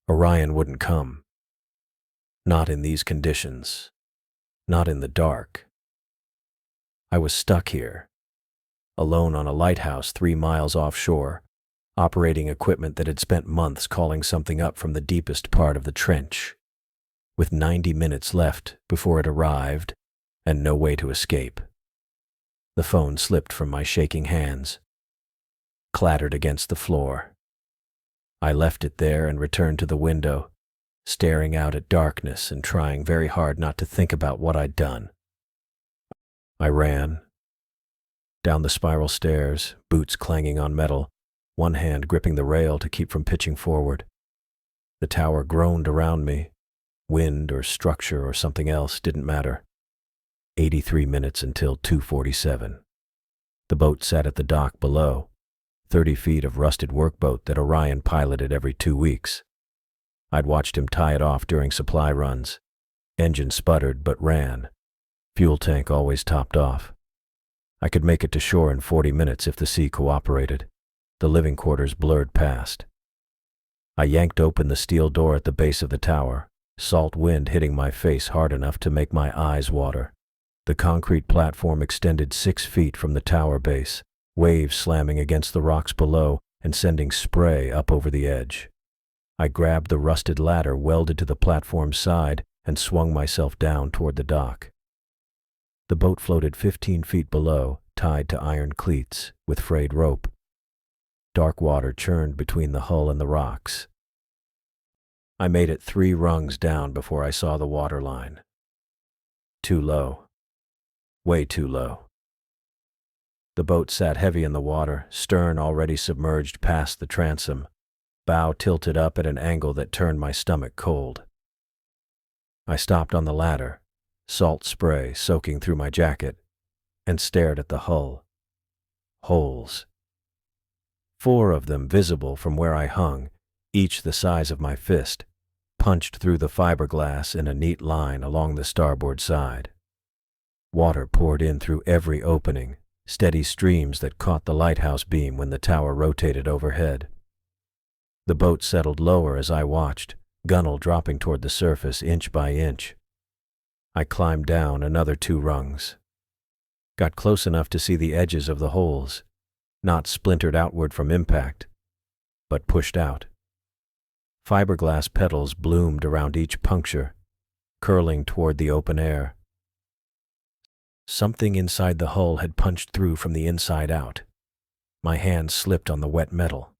Orion wouldn't come. Not in these conditions. Not in the dark. I was stuck here, alone on a lighthouse 3 miles offshore, operating equipment that had spent months calling something up from the deepest part of the trench, with 90 minutes left before it arrived and no way to escape. The phone slipped from my shaking hands, clattered against the floor. I left it there and returned to the window, staring out at darkness and trying very hard not to think about what I'd done. I ran. Down the spiral stairs, boots clanging on metal, one hand gripping the rail to keep from pitching forward. The tower groaned around me. Wind or structure or something else didn't matter. 83 minutes until 2:47. The boat sat at the dock below, 30 feet of rusted workboat that Orion piloted every 2 weeks. I'd watched him tie it off during supply runs. Engine sputtered but ran. Fuel tank always topped off. I could make it to shore in 40 minutes if the sea cooperated. The living quarters blurred past. I yanked open the steel door at the base of the tower, salt wind hitting my face hard enough to make my eyes water. The concrete platform extended 6 feet from the tower base, waves slamming against the rocks below and sending spray up over the edge. I grabbed the rusted ladder welded to the platform's side and swung myself down toward the dock. The boat floated 15 feet below, tied to iron cleats with frayed rope. Dark water churned between the hull and the rocks. I made it 3 rungs down before I saw the water line. Too low. Way too low. The boat sat heavy in the water, stern already submerged past the transom, bow tilted up at an angle that turned my stomach cold. I stopped on the ladder, salt spray soaking through my jacket, and stared at the hull. Holes. 4 of them visible from where I hung, each the size of my fist, punched through the fiberglass in a neat line along the starboard side. Water poured in through every opening, steady streams that caught the lighthouse beam when the tower rotated overhead. The boat settled lower as I watched, gunwale dropping toward the surface inch by inch. I climbed down another 2 rungs. Got close enough to see the edges of the holes, not splintered outward from impact, but pushed out. Fiberglass petals bloomed around each puncture, curling toward the open air, Something inside the hull had punched through from the inside out. My hand slipped on the wet metal.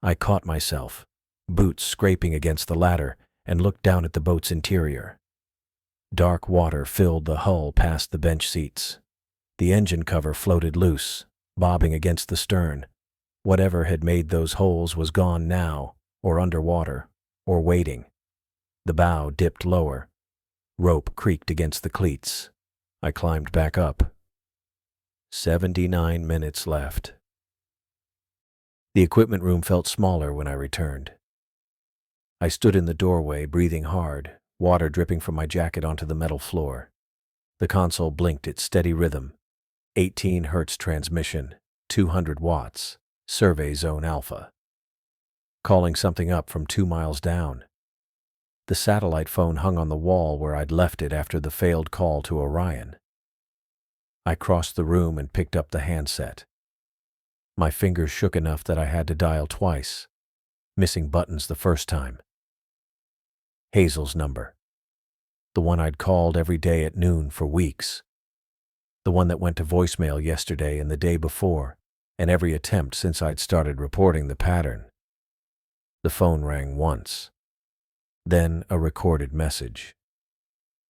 I caught myself, boots scraping against the ladder, and looked down at the boat's interior. Dark water filled the hull past the bench seats. The engine cover floated loose, bobbing against the stern. Whatever had made those holes was gone now, or underwater, or waiting. The bow dipped lower. Rope creaked against the cleats. I climbed back up. 79 minutes left. The equipment room felt smaller when I returned. I stood in the doorway, breathing hard, water dripping from my jacket onto the metal floor. The console blinked its steady rhythm. 18 Hz transmission, 200 watts, survey zone alpha. Calling something up from 2 miles down. The satellite phone hung on the wall where I'd left it after the failed call to Orion. I crossed the room and picked up the handset. My fingers shook enough that I had to dial twice, missing buttons the first time. Hazel's number. The one I'd called every day at noon for weeks. The one that went to voicemail yesterday and the day before, and every attempt since I'd started reporting the pattern. The phone rang once. Then a recorded message.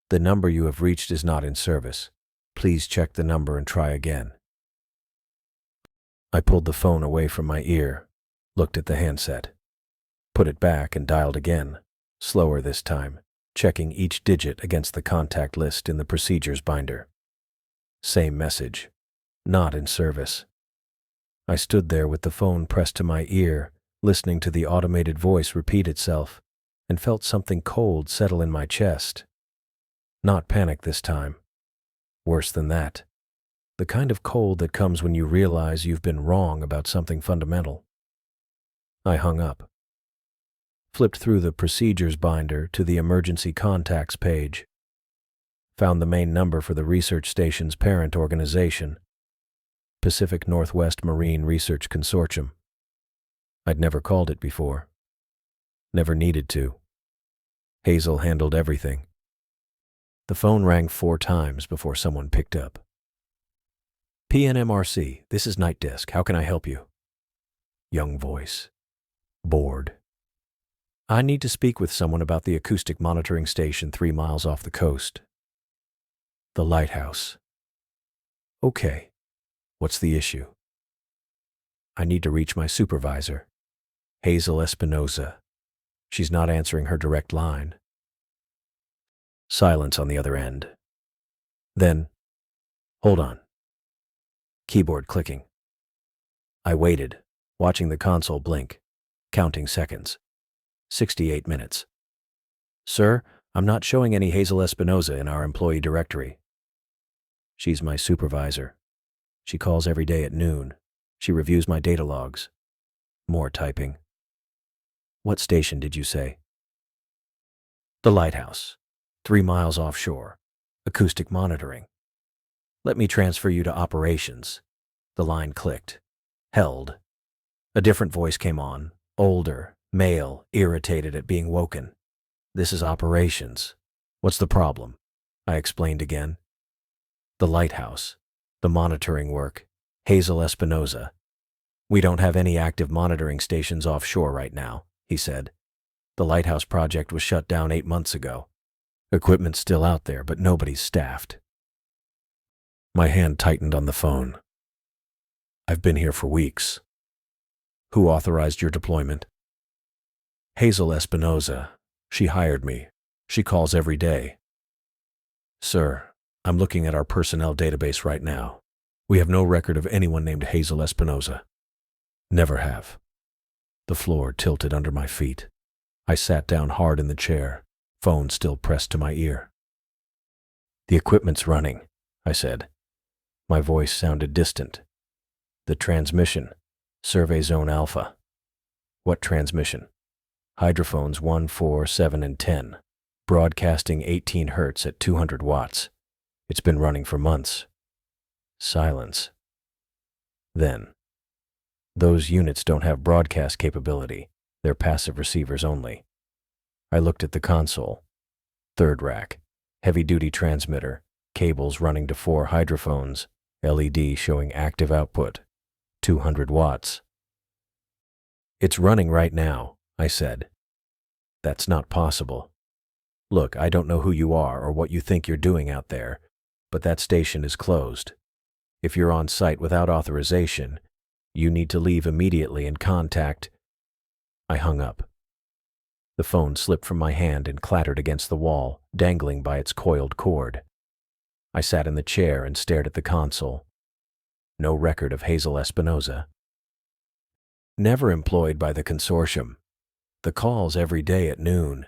The number you have reached is not in service. Please check the number and try again. I pulled the phone away from my ear, looked at the handset, put it back and dialed again, slower this time, checking each digit against the contact list in the procedures binder. Same message. Not in service. I stood there with the phone pressed to my ear, listening to the automated voice repeat itself, and felt something cold settle in my chest. Not panic this time. Worse than that. The kind of cold that comes when you realize you've been wrong about something fundamental. I hung up. Flipped through the procedures binder to the emergency contacts page. Found the main number for the research station's parent organization, Pacific Northwest Marine Research Consortium. I'd never called it before. Never needed to. Hazel handled everything. The phone rang 4 times before someone picked up. PNMRC, this is Night Desk. How can I help you? Young voice. Bored. I need to speak with someone about the acoustic monitoring station 3 miles off the coast. The lighthouse. Okay. What's the issue? I need to reach my supervisor, Hazel Espinoza. She's not answering her direct line. Silence on the other end. Then, hold on. Keyboard clicking. I waited, watching the console blink, counting seconds. 68 minutes. Sir, I'm not showing any Hazel Espinoza in our employee directory. She's my supervisor. She calls every day at noon. She reviews my data logs. More typing. What station did you say? The lighthouse. 3 miles offshore. Acoustic monitoring. Let me transfer you to operations. The line clicked. Held. A different voice came on. Older, male, irritated at being woken. This is operations. What's the problem? I explained again. The lighthouse. The monitoring work. Hazel Espinoza. We don't have any active monitoring stations offshore right now, he said. The lighthouse project was shut down 8 months ago. Equipment's still out there, but nobody's staffed. My hand tightened on the phone. I've been here for weeks. Who authorized your deployment? Hazel Espinoza. She hired me. She calls every day. Sir, I'm looking at our personnel database right now. We have no record of anyone named Hazel Espinoza. Never have. The floor tilted under my feet. I sat down hard in the chair, phone still pressed to my ear. The equipment's running, I said. My voice sounded distant. The transmission, Survey Zone Alpha. What transmission? Hydrophones 1, 4, 7, and 10. Broadcasting 18 Hz at 200 watts. It's been running for months. Silence. Then, those units don't have broadcast capability. They're passive receivers only. I looked at the console. 3rd rack. Heavy-duty transmitter. cables running to 4 hydrophones, LED showing active output, 200 watts. "It's running right now," I said. "That's not possible. Look, I don't know who you are or what you think you're doing out there, but that station is closed. If you're on site without authorization, you need to leave immediately and contact—" I hung up. The phone slipped from my hand and clattered against the wall, dangling by its coiled cord. I sat in the chair and stared at the console. No record of Hazel Espinoza. Never employed by the consortium. The calls every day at noon.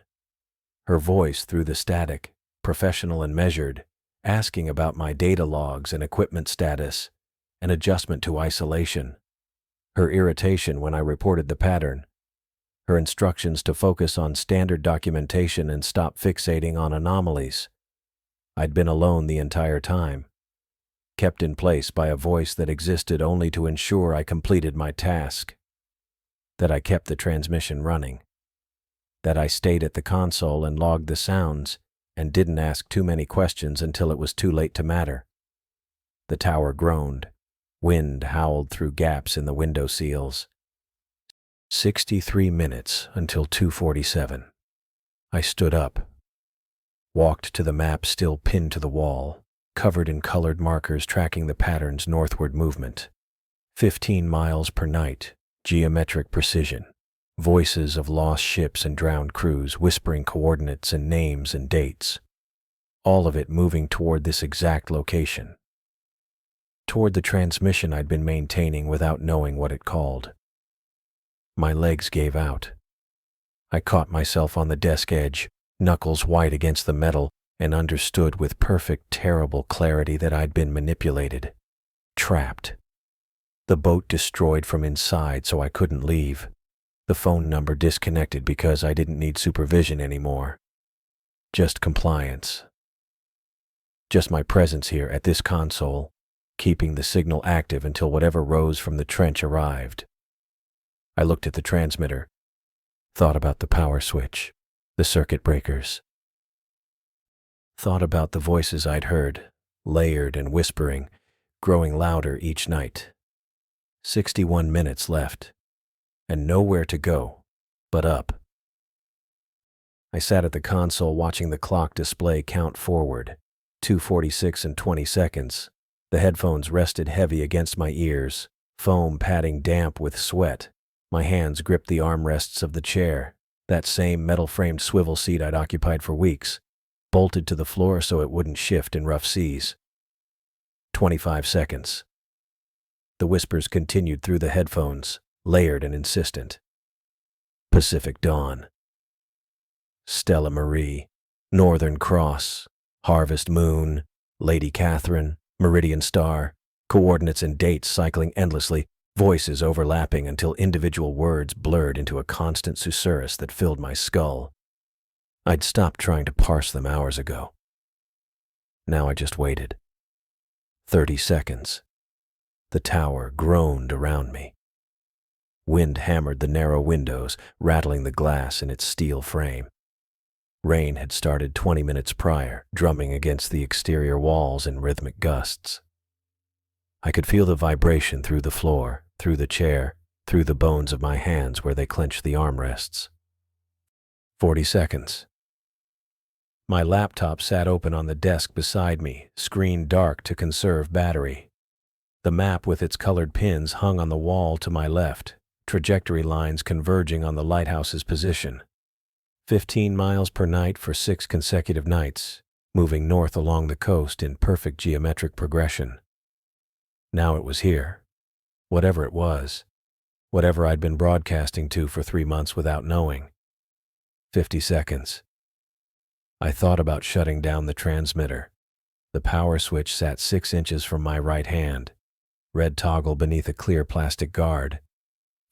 Her voice through the static, professional and measured, asking about my data logs and equipment status, and adjustment to isolation. Her irritation when I reported the pattern. Her instructions to focus on standard documentation and stop fixating on anomalies. I'd been alone the entire time, kept in place by a voice that existed only to ensure I completed my task, that I kept the transmission running, that I stayed at the console and logged the sounds and didn't ask too many questions until it was too late to matter. The tower groaned. Wind howled through gaps in the window seals. 63 minutes until 2:47. I stood up, walked to the map still pinned to the wall, covered in colored markers tracking the pattern's northward movement. 15 miles per night, geometric precision. Voices of lost ships and drowned crews whispering coordinates and names and dates. All of it moving toward this exact location. Toward the transmission I'd been maintaining without knowing what it called. My legs gave out. I caught myself on the desk edge, knuckles white against the metal, and understood with perfect, terrible clarity that I'd been manipulated. Trapped. The boat destroyed from inside so I couldn't leave. The phone number disconnected because I didn't need supervision anymore. Just compliance. Just my presence here at this console, keeping the signal active until whatever rose from the trench arrived. I looked at the transmitter, thought about the power switch, the circuit breakers. Thought about the voices I'd heard, layered and whispering, growing louder each night. 61 minutes left, and nowhere to go but up. I sat at the console watching the clock display count forward, 2:46 and 20 seconds. The headphones rested heavy against my ears, foam padding damp with sweat. My hands gripped the armrests of the chair, that same metal-framed swivel seat I'd occupied for weeks, bolted to the floor so it wouldn't shift in rough seas. 25 seconds. The whispers continued through the headphones, layered and insistent. Pacific Dawn. Stella Marie, Northern Cross, Harvest Moon, Lady Catherine, Meridian Star, coordinates and dates cycling endlessly, voices overlapping until individual words blurred into a constant susurrus that filled my skull. I'd stopped trying to parse them hours ago. Now I just waited. 30 seconds. The tower groaned around me. Wind hammered the narrow windows, rattling the glass in its steel frame. Rain had started 20 minutes prior, drumming against the exterior walls in rhythmic gusts. I could feel the vibration through the floor, through the chair, through the bones of my hands where they clenched the armrests. 40 seconds. My laptop sat open on the desk beside me, screen dark to conserve battery. The map with its colored pins hung on the wall to my left, trajectory lines converging on the lighthouse's position. 15 miles per night for 6 consecutive nights, moving north along the coast in perfect geometric progression. Now it was here. Whatever it was. Whatever I'd been broadcasting to for 3 months without knowing. 50 seconds. I thought about shutting down the transmitter. The power switch sat 6 inches from my right hand. Red toggle beneath a clear plastic guard.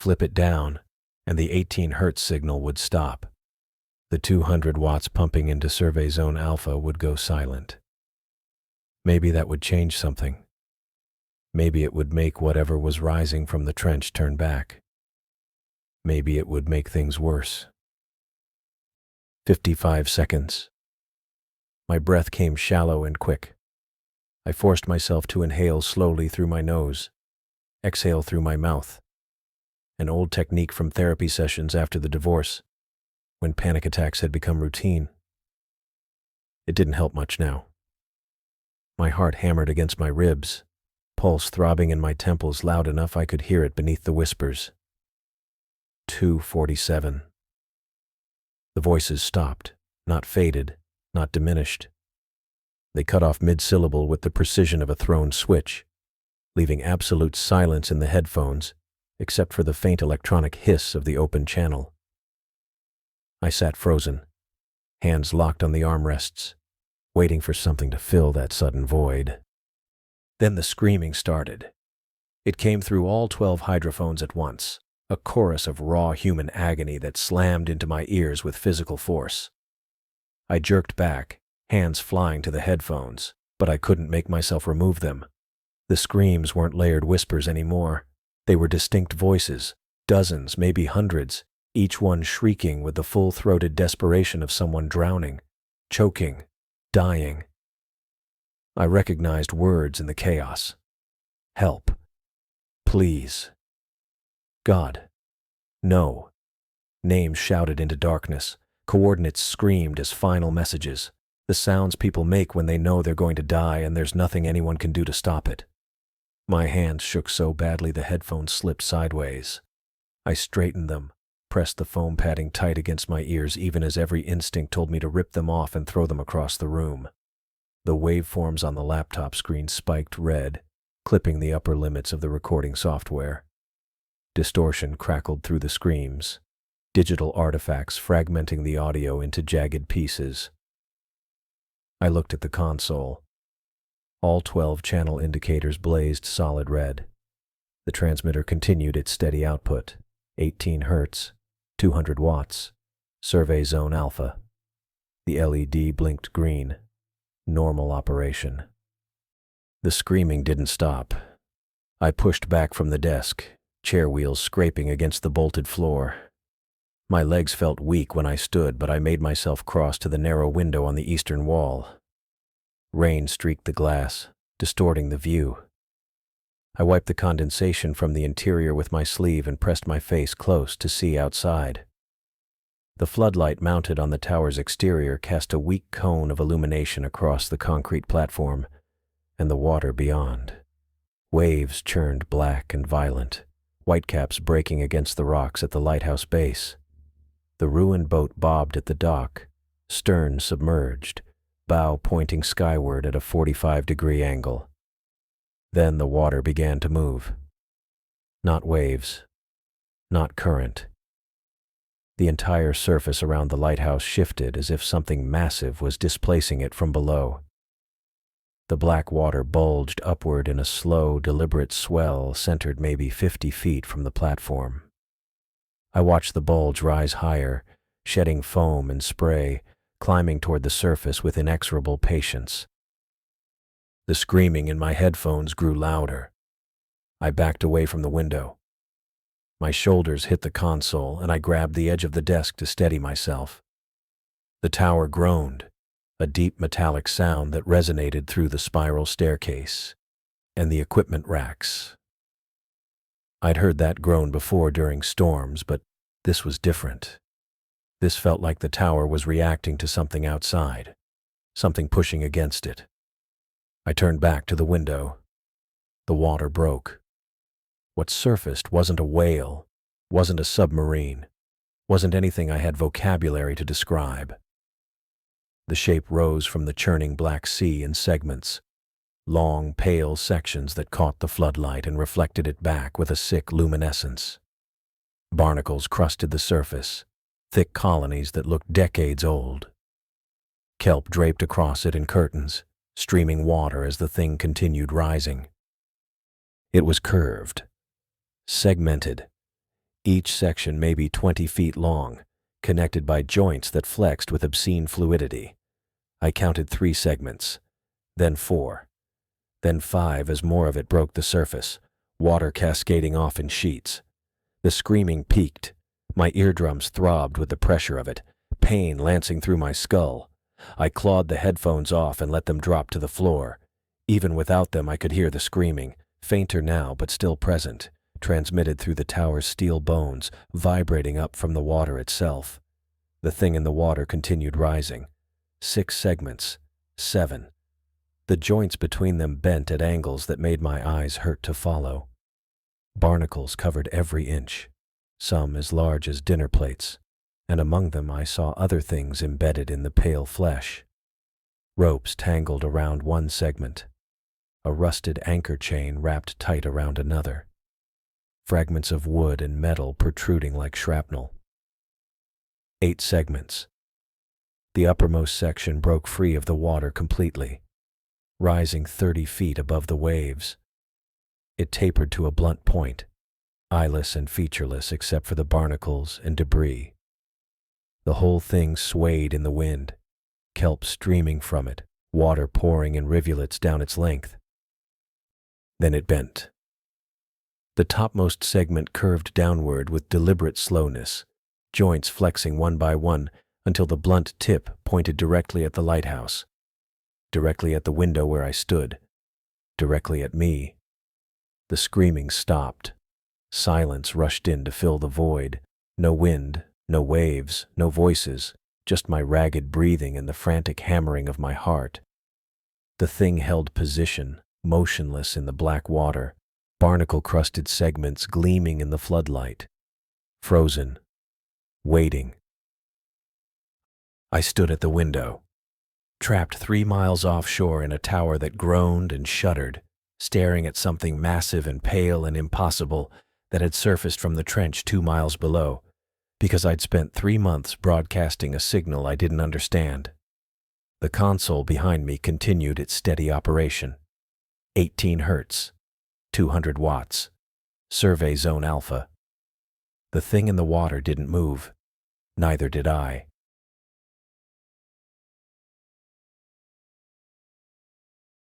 Flip it down, and the 18 Hz signal would stop. The 200 watts pumping into Survey Zone Alpha would go silent. Maybe that would change something. Maybe it would make whatever was rising from the trench turn back. Maybe it would make things worse. 55 seconds. My breath came shallow and quick. I forced myself to inhale slowly through my nose, exhale through my mouth. An old technique from therapy sessions after the divorce, when panic attacks had become routine. It didn't help much now. My heart hammered against my ribs, pulse throbbing in my temples loud enough I could hear it beneath the whispers. 2:47. The voices stopped, not faded, not diminished. They cut off mid-syllable with the precision of a thrown switch, leaving absolute silence in the headphones, except for the faint electronic hiss of the open channel. I sat frozen, hands locked on the armrests, waiting for something to fill that sudden void. Then the screaming started. It came through all 12 hydrophones at once, a chorus of raw human agony that slammed into my ears with physical force. I jerked back, hands flying to the headphones, but I couldn't make myself remove them. The screams weren't layered whispers anymore. They were distinct voices, dozens, maybe hundreds, each one shrieking with the full-throated desperation of someone drowning, choking, dying. I recognized words in the chaos. Help. Please. God. No. Names shouted into darkness. Coordinates screamed as final messages. The sounds people make when they know they're going to die and there's nothing anyone can do to stop it. My hands shook so badly the headphones slipped sideways. I straightened them, pressed the foam padding tight against my ears even as every instinct told me to rip them off and throw them across the room. The waveforms on the laptop screen spiked red, clipping the upper limits of the recording software. Distortion crackled through the screams, digital artifacts fragmenting the audio into jagged pieces. I looked at the console. All 12 channel indicators blazed solid red. The transmitter continued its steady output, 18 Hz, 200 watts, survey zone alpha. The LED blinked green, normal operation. The screaming didn't stop. I pushed back from the desk, chair wheels scraping against the bolted floor. My legs felt weak when I stood, but I made myself cross to the narrow window on the eastern wall. Rain streaked the glass, distorting the view. I wiped the condensation from the interior with my sleeve and pressed my face close to see outside. The floodlight mounted on the tower's exterior cast a weak cone of illumination across the concrete platform and the water beyond. Waves churned black and violent, whitecaps breaking against the rocks at the lighthouse base. The ruined boat bobbed at the dock, stern submerged, bow pointing skyward at a 45-degree angle. Then the water began to move. Not waves, not current. The entire surface around the lighthouse shifted as if something massive was displacing it from below. The black water bulged upward in a slow, deliberate swell centered maybe 50 feet from the platform. I watched the bulge rise higher, shedding foam and spray, climbing toward the surface with inexorable patience. The screaming in my headphones grew louder. I backed away from the window. My shoulders hit the console, and I grabbed the edge of the desk to steady myself. The tower groaned, a deep metallic sound that resonated through the spiral staircase and the equipment racks. I'd heard that groan before during storms, but this was different. This felt like the tower was reacting to something outside, something pushing against it. I turned back to the window. The water broke. What surfaced wasn't a whale, wasn't a submarine, wasn't anything I had vocabulary to describe. The shape rose from the churning black sea in segments, long, pale sections that caught the floodlight and reflected it back with a sick luminescence. Barnacles crusted the surface, thick colonies that looked decades old. Kelp draped across it in curtains, streaming water as the thing continued rising. It was curved, segmented, each section maybe 20 feet long, connected by joints that flexed with obscene fluidity. I counted 3 segments, then 4, then 5 as more of it broke the surface, water cascading off in sheets. The screaming peaked. My eardrums throbbed with the pressure of it, pain lancing through my skull. I clawed the headphones off and let them drop to the floor. Even without them, I could hear the screaming, fainter now but still present, transmitted through the tower's steel bones, vibrating up from the water itself. The thing in the water continued rising. 6 segments. 7. The joints between them bent at angles that made my eyes hurt to follow. Barnacles covered every inch, some as large as dinner plates, and among them I saw other things embedded in the pale flesh. Ropes tangled around one segment, a rusted anchor chain wrapped tight around another, fragments of wood and metal protruding like shrapnel. 8 segments. The uppermost section broke free of the water completely, rising 30 feet above the waves. It tapered to a blunt point, eyeless and featureless except for the barnacles and debris. The whole thing swayed in the wind, kelp streaming from it, water pouring in rivulets down its length. Then it bent. The topmost segment curved downward with deliberate slowness, joints flexing one by one until the blunt tip pointed directly at the lighthouse, directly at the window where I stood, directly at me. The screaming stopped. Silence rushed in to fill the void. No wind, no waves, no voices, just my ragged breathing and the frantic hammering of my heart. The thing held position, motionless in the black water, barnacle-crusted segments gleaming in the floodlight. Frozen. Waiting. I stood at the window, trapped 3 miles offshore in a tower that groaned and shuddered, staring at something massive and pale and impossible that had surfaced from the trench 2 miles below, because I'd spent 3 months broadcasting a signal I didn't understand. The console behind me continued its steady operation. 18 hertz, 200 watts, survey zone alpha. The thing in the water didn't move. Neither did I.